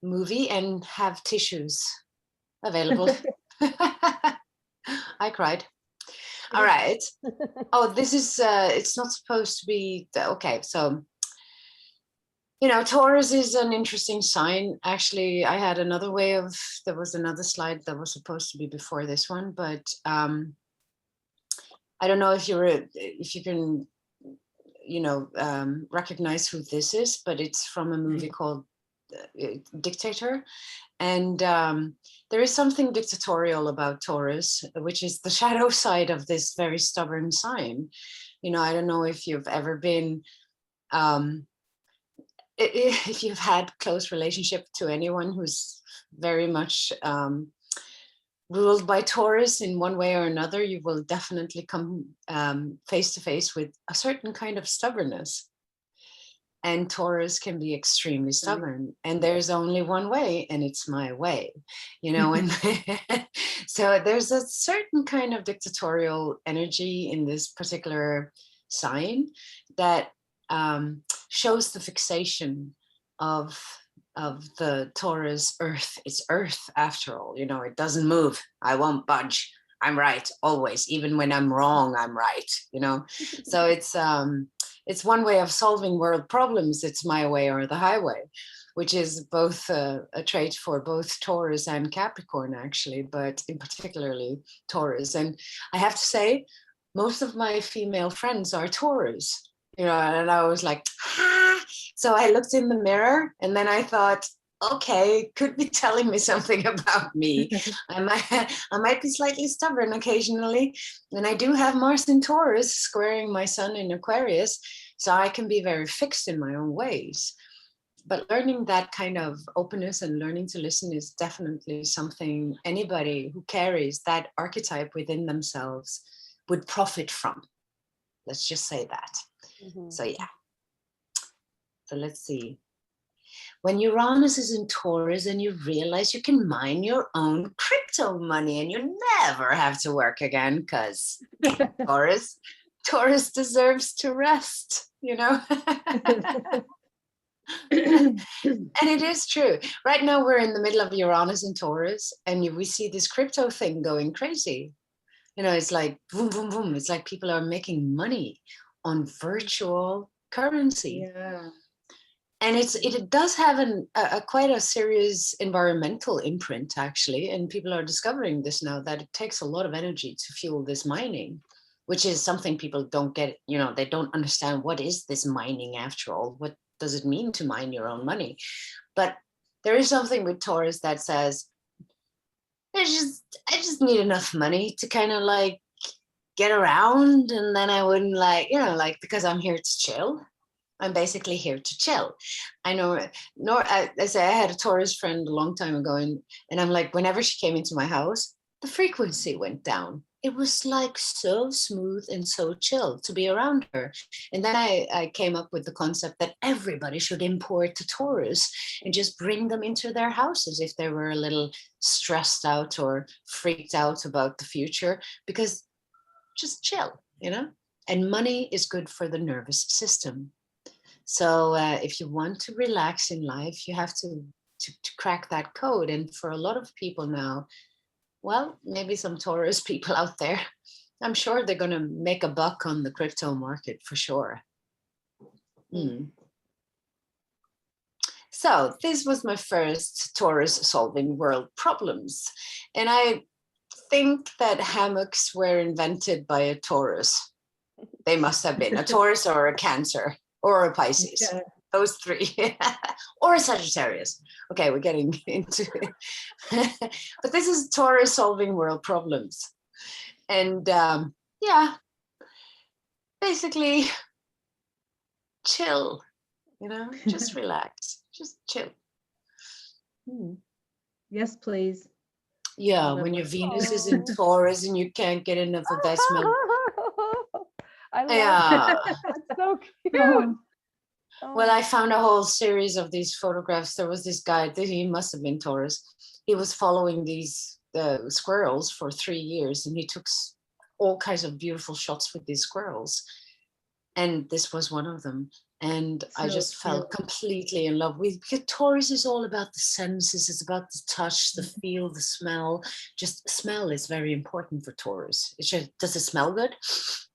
S3: movie and have tissues available. I cried. All right. Oh, this is, it's not supposed to be, okay. So, you know, Taurus is an interesting sign. Actually, I had another way of, there was another slide that was supposed to be before this one, but I don't know if you can, you know, recognize who this is, but it's from a movie called Dictator. And there is something dictatorial about Taurus, which is the shadow side of this very stubborn sign. You know, I don't know if you've ever been, if you've had close relationship to anyone who's very much ruled by Taurus in one way or another, you will definitely come face to face with a certain kind of stubbornness. And Taurus can be extremely stubborn, and there's only one way, and it's my way, you know. And so there's a certain kind of dictatorial energy in this particular sign that shows the fixation of the Taurus earth. It's earth after all, you know. It doesn't move. I won't budge. I'm right always, even when I'm wrong, I'm right, you know. So it's one way of solving world problems. It's my way or the highway, which is both a trait for both Taurus and Capricorn, actually, but in particularly Taurus. And I have to say, most of my female friends are Taurus, you know, and I was like, ah. So I looked in the mirror and then I thought, okay, could be telling me something about me. I might be slightly stubborn occasionally. And I do have Mars in Taurus squaring my sun in Aquarius. So I can be very fixed in my own ways. But learning that kind of openness and learning to listen is definitely something anybody who carries that archetype within themselves would profit from. Let's just say that. So yeah. So let's see. When Uranus is in Taurus and you realize you can mine your own crypto money and you never have to work again, because Taurus deserves to rest, you know. And it is true. Right now we're in the middle of Uranus in Taurus and we see this crypto thing going crazy. You know, it's like boom, boom, boom. It's like people are making money on virtual currency.
S1: Yeah.
S3: And it does have a quite a serious environmental imprint, actually. And people are discovering this now, that it takes a lot of energy to fuel this mining, which is something people don't get, you know, they don't understand. What is this mining after all? What does it mean to mine your own money? But there is something with Taurus that says, I just need enough money to kind of like get around, and then I wouldn't like, you know, like, because I'm here to chill. I'm basically here to chill. I know, I say I had a Taurus friend a long time ago, and I'm like, whenever she came into my house, the frequency went down. It was like so smooth and so chill to be around her. And then I came up with the concept that everybody should import to Taurus and just bring them into their houses if they were a little stressed out or freaked out about the future, because just chill, you know? And money is good for the nervous system. So if you want to relax in life, you have to crack that code. And for a lot of people now, well, maybe some Taurus people out there, I'm sure they're going to make a buck on the crypto market for sure. So this was my first Taurus solving world problems. And I think that hammocks were invented by a Taurus. They must have been a Taurus or a Cancer or a Pisces. Yeah. Those three. Or a Sagittarius. Okay, we're getting into it. But this is Taurus solving world problems. And yeah, basically chill, you know, just relax, just chill.
S1: Yes, please.
S3: Yeah, when your Venus is in Taurus and you can't get enough of that smell.
S2: I love it. That's so cute.
S3: Well, I found a whole series of these photographs. There was this guy, he must have been Taurus. He was following these squirrels for 3 years, and he took all kinds of beautiful shots with these squirrels. And this was one of them. And so I just fell completely in love with, because Taurus is all about the senses. It's about the touch, the feel, the smell. Just smell is very important for Taurus. It's just, does it smell good?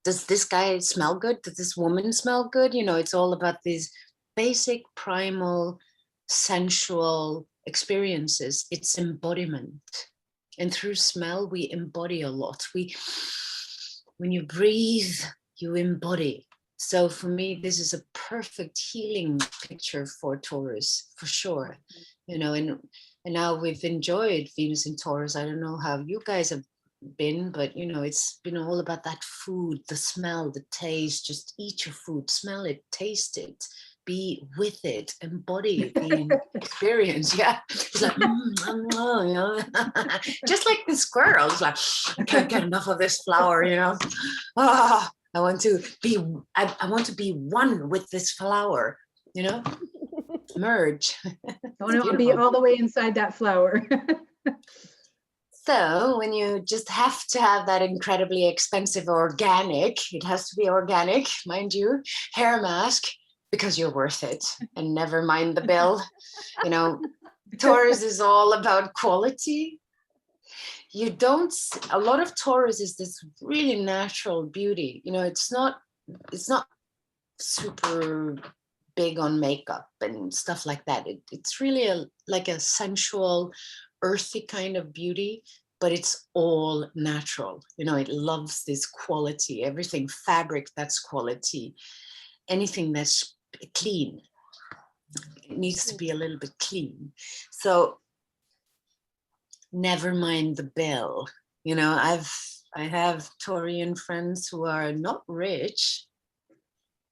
S3: Does this guy smell good? Does this woman smell good? You know, it's all about these basic, primal, sensual experiences. It's embodiment. And through smell, we embody a lot. When you breathe, you embody. So for me, this is a perfect healing picture for Taurus, for sure. You know, and now we've enjoyed Venus in Taurus. I don't know how you guys have been, but you know, it's been all about that food, the smell, the taste. Just eat your food, smell it, taste it, be with it, embody the experience. Yeah, it's like you know, just like the squirrel. It's like, I can't get enough of this flower, you know. I want to be one with this flower, you know, merge.
S1: I want to be all the way inside that flower.
S3: So when you just have to have that incredibly expensive organic, it has to be organic, mind you, hair mask, because you're worth it, and never mind the bill. You know, Taurus is all about quality. A lot of Taurus is this really natural beauty. You know, it's not super big on makeup and stuff like that. It's really like a sensual, earthy kind of beauty, but it's all natural. You know, it loves this quality, everything, fabric that's quality, anything that's clean. It needs to be a little bit clean. So never mind the bill. You know, I have Taurian friends who are not rich,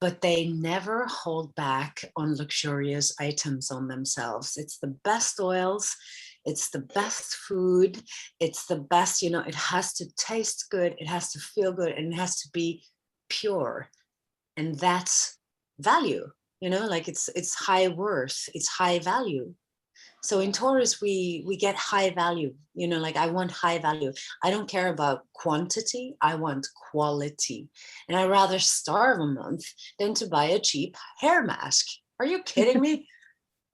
S3: but they never hold back on luxurious items on themselves. It's the best oils, it's the best food, it's the best, you know, it has to taste good, it has to feel good, and it has to be pure. And that's value, you know, like it's high worth, it's high value. So in Taurus, we get high value, you know, like I want high value. I don't care about quantity, I want quality. And I'd rather starve a month than to buy a cheap hair mask. Are you kidding me?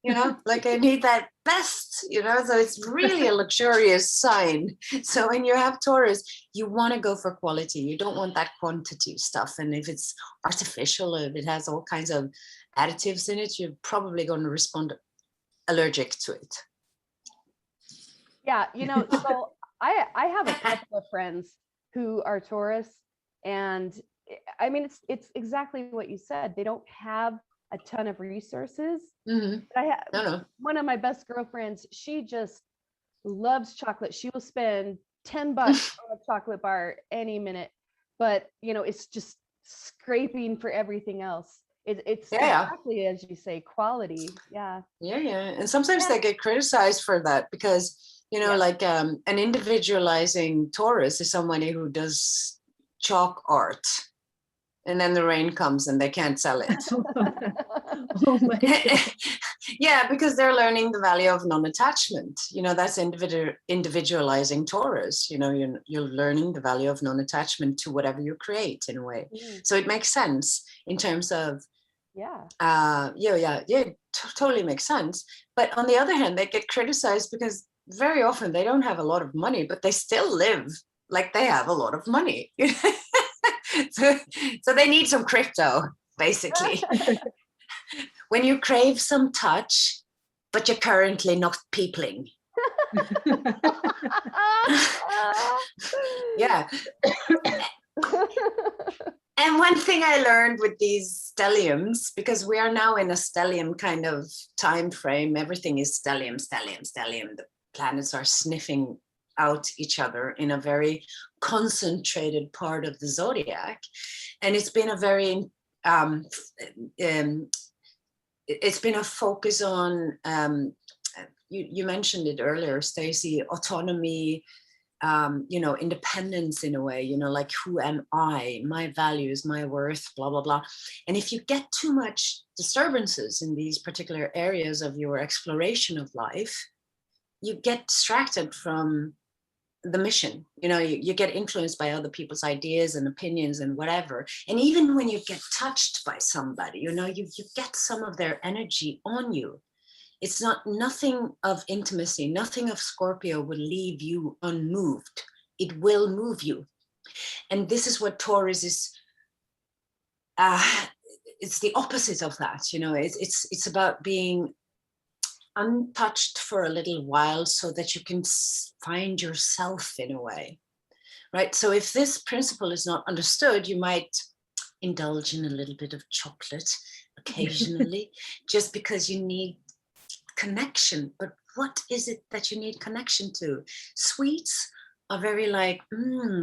S3: you know, like I need that best, you know, so it's really a luxurious sign. So when you have Taurus, you want to go for quality. You don't want that quantity stuff. And if it's artificial, if it has all kinds of additives in it, you're probably going to respond allergic to it.
S2: Yeah, you know, so I have a couple of friends who are Taurus, and I mean, it's exactly what you said. They don't have a ton of resources.
S3: Mm-hmm.
S2: I have
S3: No.
S2: one of my best girlfriends. She just loves chocolate. She will spend $10 on a chocolate bar any minute, but you know, it's just scraping for everything else. It's exactly as you say, quality. Yeah.
S3: And sometimes they get criticized for that because, you know, like an individualizing Taurus is somebody who does chalk art, and then the rain comes and they can't sell it.
S1: Oh my God.
S3: Yeah, because they're learning the value of non-attachment. You know, that's individualizing Taurus. You know, you're learning the value of non-attachment to whatever you create in a way. So it makes sense in terms of totally makes sense. But on the other hand, they get criticized because very often they don't have a lot of money, but they still live like they have a lot of money. So they need some crypto, basically. When you crave some touch, but you're currently not peopling. Yeah. And one thing I learned with these stelliums, because we are now in a stellium kind of time frame, everything is stellium. The planets are sniffing out each other in a very concentrated part of the zodiac. And it's been a very, it's been a focus on, you mentioned it earlier, Stacie, autonomy, you know, independence in a way, you know, like who am I, my values, my worth, blah, blah, blah. And if you get too much disturbances in these particular areas of your exploration of life, you get distracted from the mission. You know, you get influenced by other people's ideas and opinions and whatever. And even when you get touched by somebody, you know, you get some of their energy on you. It's nothing of intimacy, nothing of Scorpio will leave you unmoved. It will move you. And this is what Taurus is, it's the opposite of that, you know, it's about being untouched for a little while so that you can find yourself in a way, right? So if this principle is not understood, you might indulge in a little bit of chocolate occasionally, just because you need connection. But what is it that you need connection to? Sweets are very like,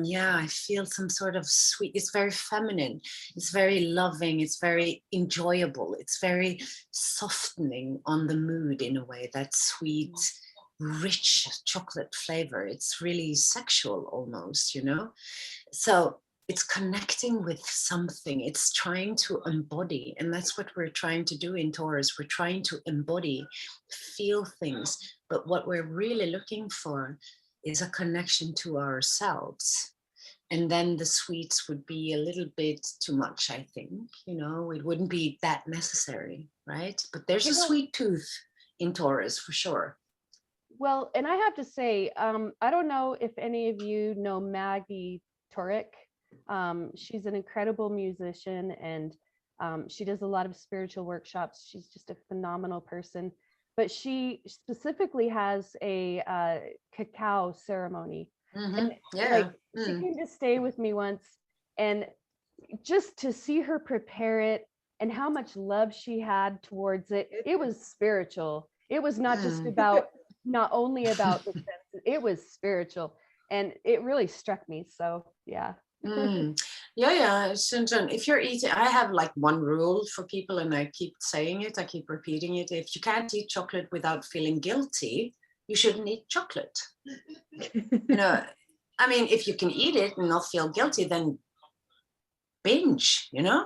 S3: yeah, I feel some sort of sweet. It's very feminine. It's very loving. It's very enjoyable. It's very softening on the mood in a way, that sweet, rich chocolate flavor. It's really sexual almost, you know? So it's connecting with something. It's trying to embody. And that's what we're trying to do in Taurus. We're trying to embody, feel things. But what we're really looking for is a connection to ourselves. And then the sweets would be a little bit too much, I think. You know, it wouldn't be that necessary, right? But there's a sweet tooth in Taurus for sure.
S2: Well, and I have to say, I don't know if any of you know Maggie Torek. She's an incredible musician, and she does a lot of spiritual workshops. She's just a phenomenal person. But she specifically has a cacao ceremony. And she came to stay with me once, and just to see her prepare it and how much love she had towards it, it was spiritual. It was not just about, not only about the senses, it was spiritual. And it really struck me. So, yeah.
S3: Yeah. If you're eating, I have like one rule for people, and I keep saying it, I keep repeating it. If you can't eat chocolate without feeling guilty, you shouldn't eat chocolate. You know, I mean, if you can eat it and not feel guilty, then binge, you know?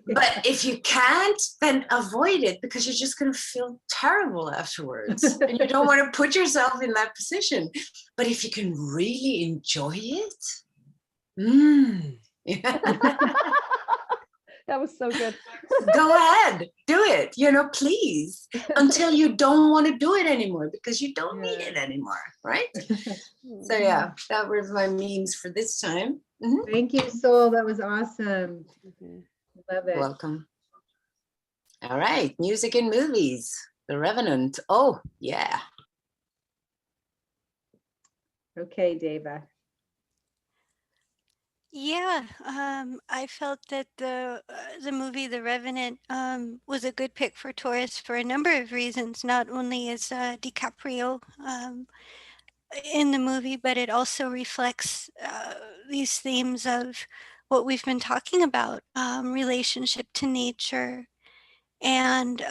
S3: But if you can't, then avoid it, because you're just going to feel terrible afterwards. And you don't want to put yourself in that position. But if you can really enjoy it, yeah.
S2: That was so good.
S3: Go ahead, do it, you know, please, until you don't want to do it anymore because you don't need it anymore, right? So yeah, that were my memes for this time. Mhm.
S1: Thank you, Soul. That was awesome. Love it.
S3: Welcome. All right, music and movies. The Revenant. Oh, yeah.
S1: Okay, Deva.
S4: Yeah, I felt that the movie The Revenant was a good pick for Taurus for a number of reasons. Not only is DiCaprio in the movie, but it also reflects these themes of what we've been talking about, relationship to nature, and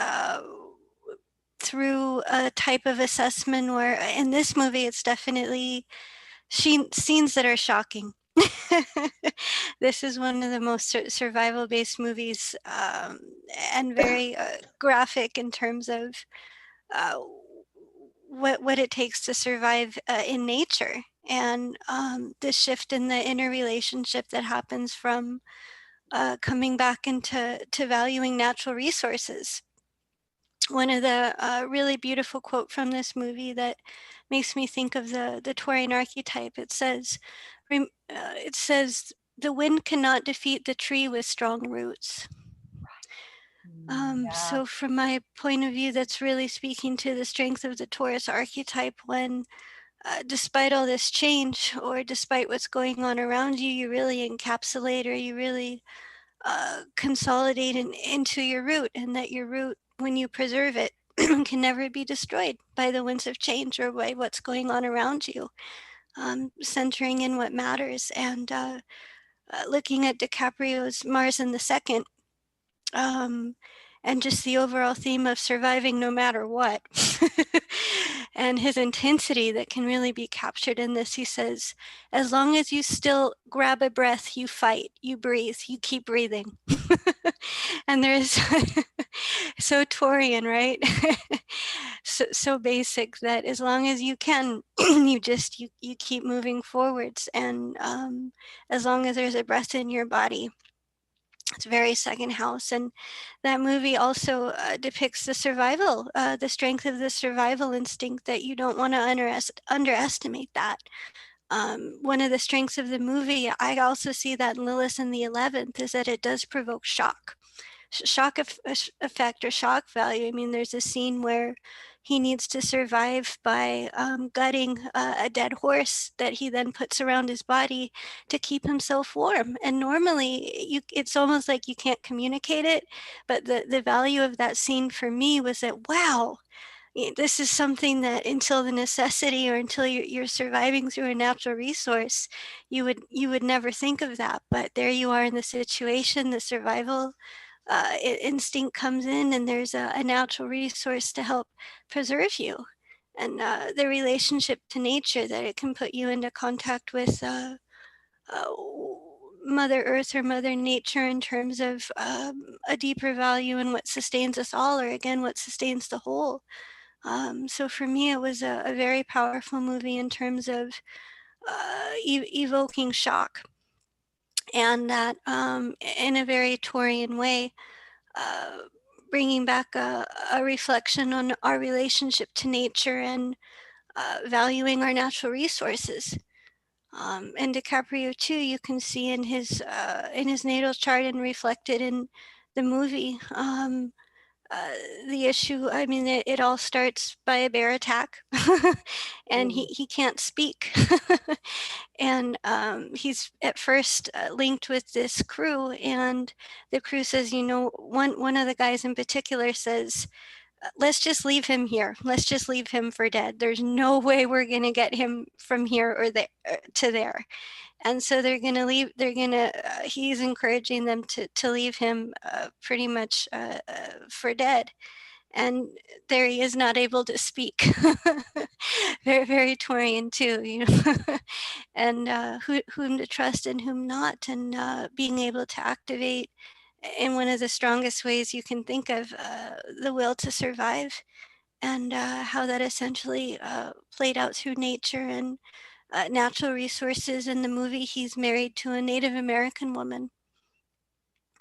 S4: through a type of assessment where in this movie it's definitely scenes that are shocking. This is one of the most survival-based movies, and very graphic in terms of uh, what it takes to survive in nature, and the shift in the interrelationship that happens from coming back into valuing natural resources. One of the really beautiful quote from this movie that makes me think of the Taurian archetype. It says, the wind cannot defeat the tree with strong roots. So from my point of view, that's really speaking to the strength of the Taurus archetype when despite all this change or despite what's going on around you, you really encapsulate, or you really consolidate into your root, and that your root, when you preserve it, can never be destroyed by the winds of change or by what's going on around you. Centering in what matters, and looking at DiCaprio's Mars in the Second, and just the overall theme of surviving no matter what, and his intensity that can really be captured in this. He says, as long as you still grab a breath, you fight, you breathe, you keep breathing. And there's so Taurian, right? So basic that as long as you can, you keep moving forwards, and as long as there's a breath in your body. It's very second house. And that movie also depicts the survival, the strength of the survival instinct, that you don't want to underestimate that. One of the strengths of the movie, I also see that in Lilith in the 11th, is that it does provoke shock effect or shock value. I mean, there's a scene where he needs to survive by gutting a dead horse that he then puts around his body to keep himself warm. And normally it's almost like you can't communicate it, but the value of that scene for me was that, wow, this is something that until the necessity, or until you're surviving through a natural resource, you would never think of that. But there you are in the situation, the survival instinct comes in, and there's a natural resource to help preserve you. And the relationship to nature, that it can put you into contact with Mother Earth or Mother Nature in terms of a deeper value in what sustains us all, or again, what sustains the whole. So for me, it was a very powerful movie in terms of evoking shock, and that in a very Taurian way, bringing back a reflection on our relationship to nature, and valuing our natural resources. And DiCaprio too, you can see in his natal chart and reflected in the movie. The issue, I mean, it all starts by a bear attack, and he can't speak. And he's at first linked with this crew, and the crew says, one of the guys in particular says, let's just leave him here. Let's just leave him for dead. There's no way we're going to get him from here or there to there. And so they're going to leave. He's encouraging them to leave him pretty much for dead. And there he is, not able to speak. Very, very Taurian too, and whom to trust and whom not, and being able to activate in one of the strongest ways you can think of, the will to survive, and how that essentially played out through nature and natural resources. In the movie, he's married to a Native American woman,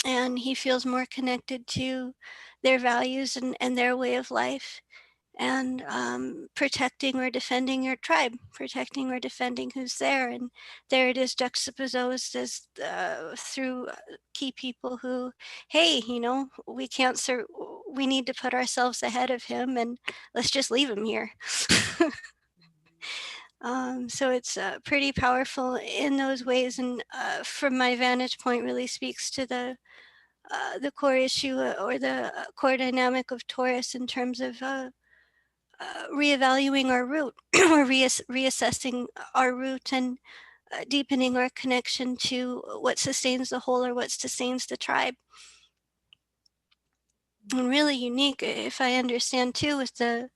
S4: and he feels more connected to their values and their way of life, and protecting or defending your tribe, protecting or defending who's there. And there it is juxtaposed as through key people who, hey, you know, we can't we need to put ourselves ahead of him, and let's just leave him here. So it's pretty powerful in those ways, and from my vantage point really speaks to the core issue or the core dynamic of Taurus in terms of reevaluating our root or reassessing our root, and deepening our connection to what sustains the whole or what sustains the tribe. And really unique, if I understand too, with the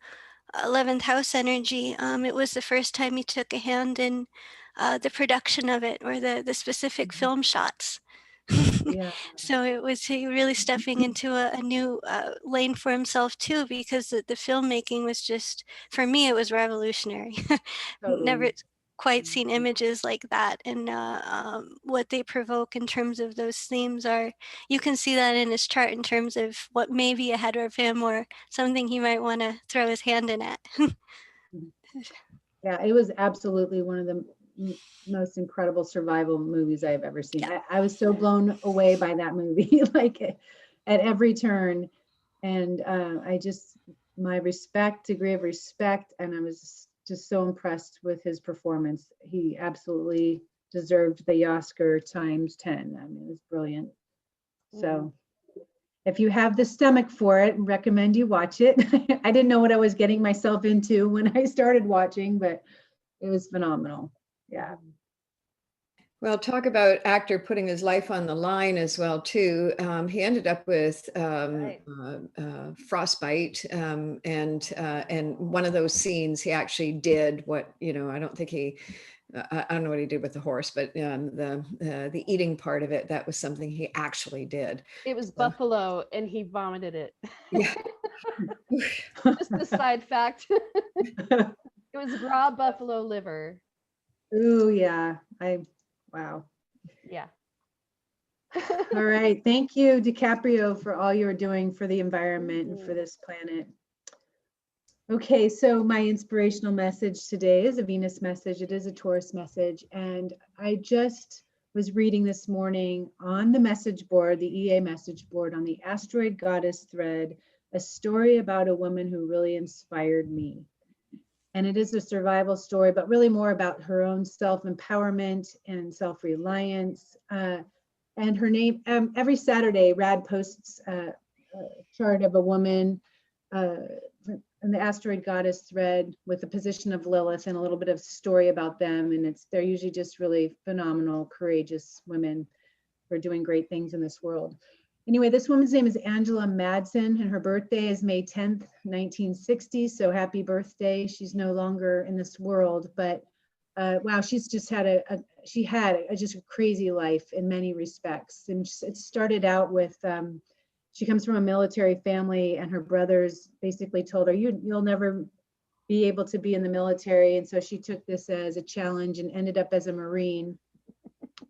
S4: 11th house energy, it was the first time he took a hand in the production of it, or the specific film shots.
S1: Yeah.
S4: So it was he really stepping into a new lane for himself too, because the filmmaking was just, for me, it was revolutionary. Never
S1: Totally.
S4: quite seen images like that, and what they provoke in terms of those themes are, you can see that in his chart in terms of what may be ahead of him or something he might want to throw his hand in at.
S1: Yeah, it was absolutely one of the most incredible survival movies I've ever seen.
S4: Yeah.
S1: I was so blown away by that movie, like at every turn. And I just, my degree of respect, and I was just so impressed with his performance. He absolutely deserved the Oscar times 10. I mean, it was brilliant. So if you have the stomach for it, recommend you watch it. I didn't know what I was getting myself into when I started watching, but it was phenomenal. Yeah.
S5: Well, talk about actor putting his life on the line as well too. He ended up with frostbite, and one of those scenes he actually did what, you know, I don't think he, I don't know what he did with the horse, but the eating part of it, that was something he actually did.
S2: It was buffalo, and he vomited it.
S5: Yeah.
S2: Just a side fact. It was raw buffalo liver.
S1: Ooh, yeah. Wow.
S2: Yeah.
S1: All right. Thank you, DiCaprio, for all you're doing for the environment and for this planet. Okay, so my inspirational message today is a Venus message. It is a Taurus message. And I just was reading this morning on the message board, the EA message board, on the Asteroid Goddess thread, a story about a woman who really inspired me. And it is a survival story, but really more about her own self-empowerment and self-reliance. And her name, every Saturday, Rad posts a chart of a woman in the Asteroid Goddess thread with the position of Lilith and a little bit of story about them. And they're usually just really phenomenal, courageous women who are doing great things in this world. Anyway, this woman's name is Angela Madsen, and her birthday is May 10th, 1960. So happy birthday. She's no longer in this world, but wow, she's just had just a crazy life in many respects. And it started out with, she comes from a military family, and her brothers basically told her, you'll never be able to be in the military. And so she took this as a challenge and ended up as a Marine.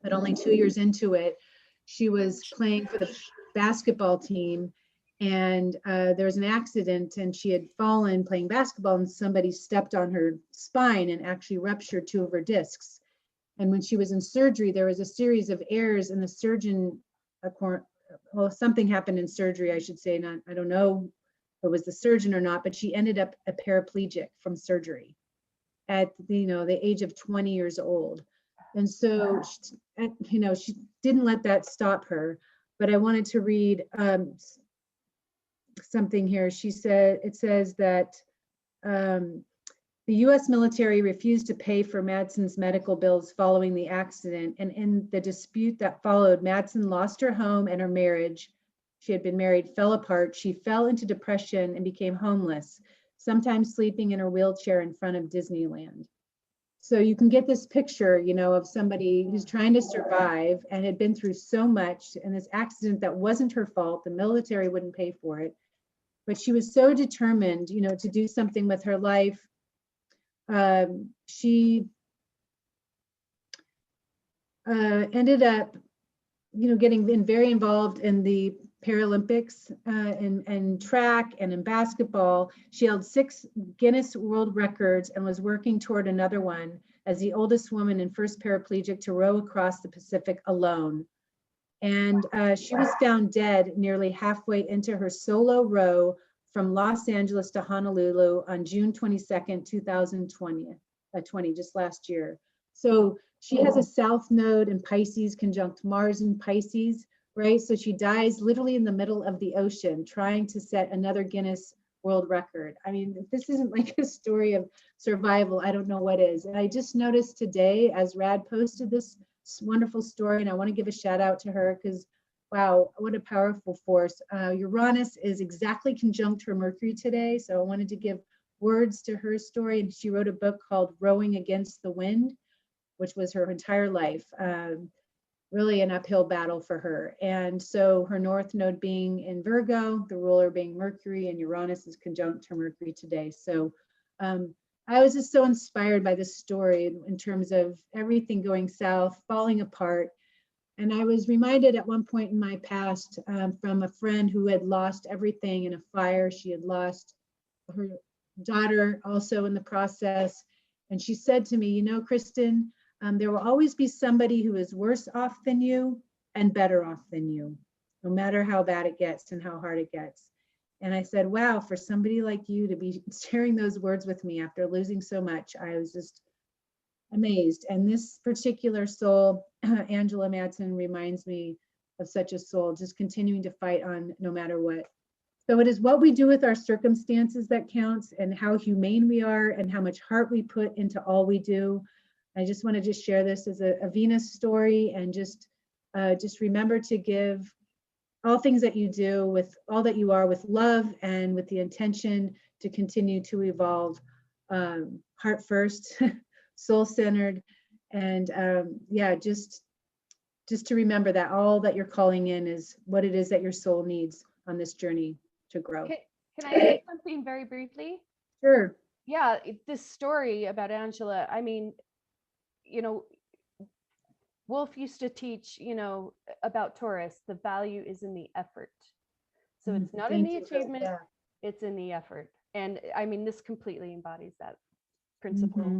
S1: But only 2 years into it, she was playing for the basketball team, and there was an accident, and she had fallen playing basketball, and somebody stepped on her spine and actually ruptured 2 of her discs. And when she was in surgery, there was a series of errors, and the surgeon, well, something happened in surgery, I should say. I don't know if it was the surgeon or not, but she ended up a paraplegic from surgery at the age of 20 years old. And so, she didn't let that stop her. But I wanted to read something here. It says that the US military refused to pay for Madsen's medical bills following the accident. And in the dispute that followed, Madsen lost her home and her marriage. She had been married, fell apart. She fell into depression and became homeless, sometimes sleeping in her wheelchair in front of Disneyland. So you can get this picture, of somebody who's trying to survive and had been through so much, and this accident that wasn't her fault. The military wouldn't pay for it, but she was so determined, to do something with her life. She ended up getting been very involved in the Paralympics and track and in basketball. She held 6 Guinness World Records and was working toward another one as the oldest woman and first paraplegic to row across the Pacific alone. And she was found dead nearly halfway into her solo row from Los Angeles to Honolulu on June 22nd, 2020, just last year. So she has a south node in Pisces conjunct Mars in Pisces, right? So she dies literally in the middle of the ocean trying to set another Guinness World Record. I mean, if this isn't like a story of survival, I don't know what is. And I just noticed today as Rad posted this wonderful story, and I want to give a shout out to her because wow, what a powerful force. Uranus is exactly conjunct her Mercury today. So I wanted to give words to her story. And she wrote a book called Rowing Against the Wind, which was her entire life. Really an uphill battle for her. And so her North Node being in Virgo, the ruler being Mercury, and Uranus is conjunct her Mercury today. So I was just so inspired by this story in terms of everything going south, falling apart. And I was reminded at one point in my past from a friend who had lost everything in a fire. She had lost her daughter also in the process. And she said to me, Kristin, there will always be somebody who is worse off than you and better off than you, no matter how bad it gets and how hard it gets. And I said, wow, for somebody like you to be sharing those words with me after losing so much, I was just amazed. And this particular soul, Angela Madsen, reminds me of such a soul, just continuing to fight on no matter what. So it is what we do with our circumstances that counts, and how humane we are and how much heart we put into all we do. I just want to just share this as a Venus story, and just remember to give all things that you do with all that you are with love and with the intention to continue to evolve, heart first, soul-centered, and yeah, just to remember that all that you're calling in is what it is that your soul needs on this journey to grow.
S2: Can I say something very briefly?
S1: Sure.
S2: Yeah, this story about Angela, I mean, Wolf used to teach, about Taurus, the value is in the effort. So it's not in the achievement, it's in the effort. And I mean, this completely embodies that principle.
S1: Mm-hmm.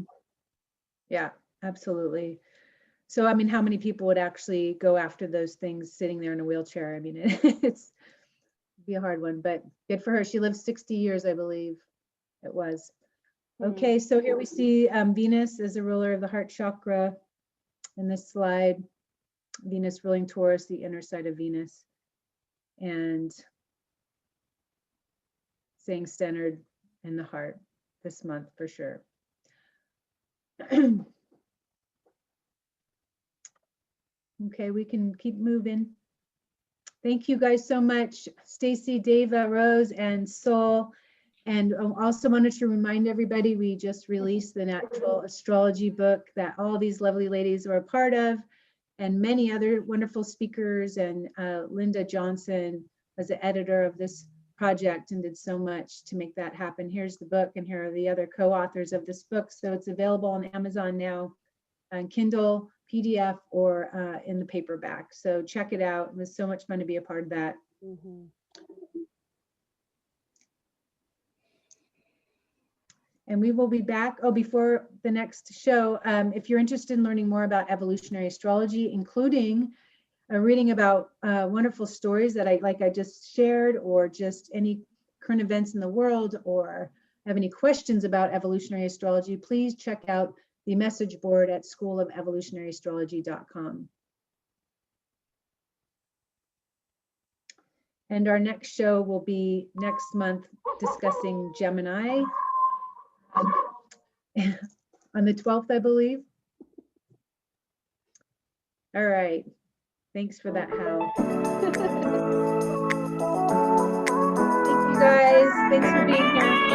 S1: Yeah, absolutely. So, I mean, how many people would actually go after those things sitting there in a wheelchair? I mean, it's be a hard one, but good for her. She lived 60 years, I believe it was. Okay, so here we see Venus as a ruler of the heart chakra in this slide. Venus ruling Taurus, the inner side of Venus, and staying centered in the heart this month for sure. Okay, we can keep moving. Thank you guys so much, Stacie, Deva, Rose, and Sol. And I also wanted to remind everybody, we just released the Natural Astrology book that all these lovely ladies are a part of, and many other wonderful speakers. And Linda Johnson was the editor of this project and did so much to make that happen. Here's the book, and here are the other co-authors of this book. So it's available on Amazon now, on Kindle, PDF, or in the paperback. So check it out. It was so much fun to be a part of that.
S2: Mm-hmm.
S1: And we will be back. Oh, before the next show, if you're interested in learning more about evolutionary astrology, including reading about wonderful stories that I just shared, or just any current events in the world, or have any questions about evolutionary astrology, please check out the message board at schoolofelvolutionaryastrology.com. And our next show will be next month discussing Gemini on the 12th, I believe. All right. Thanks for that, Hal. Thank you guys. Thanks for being here.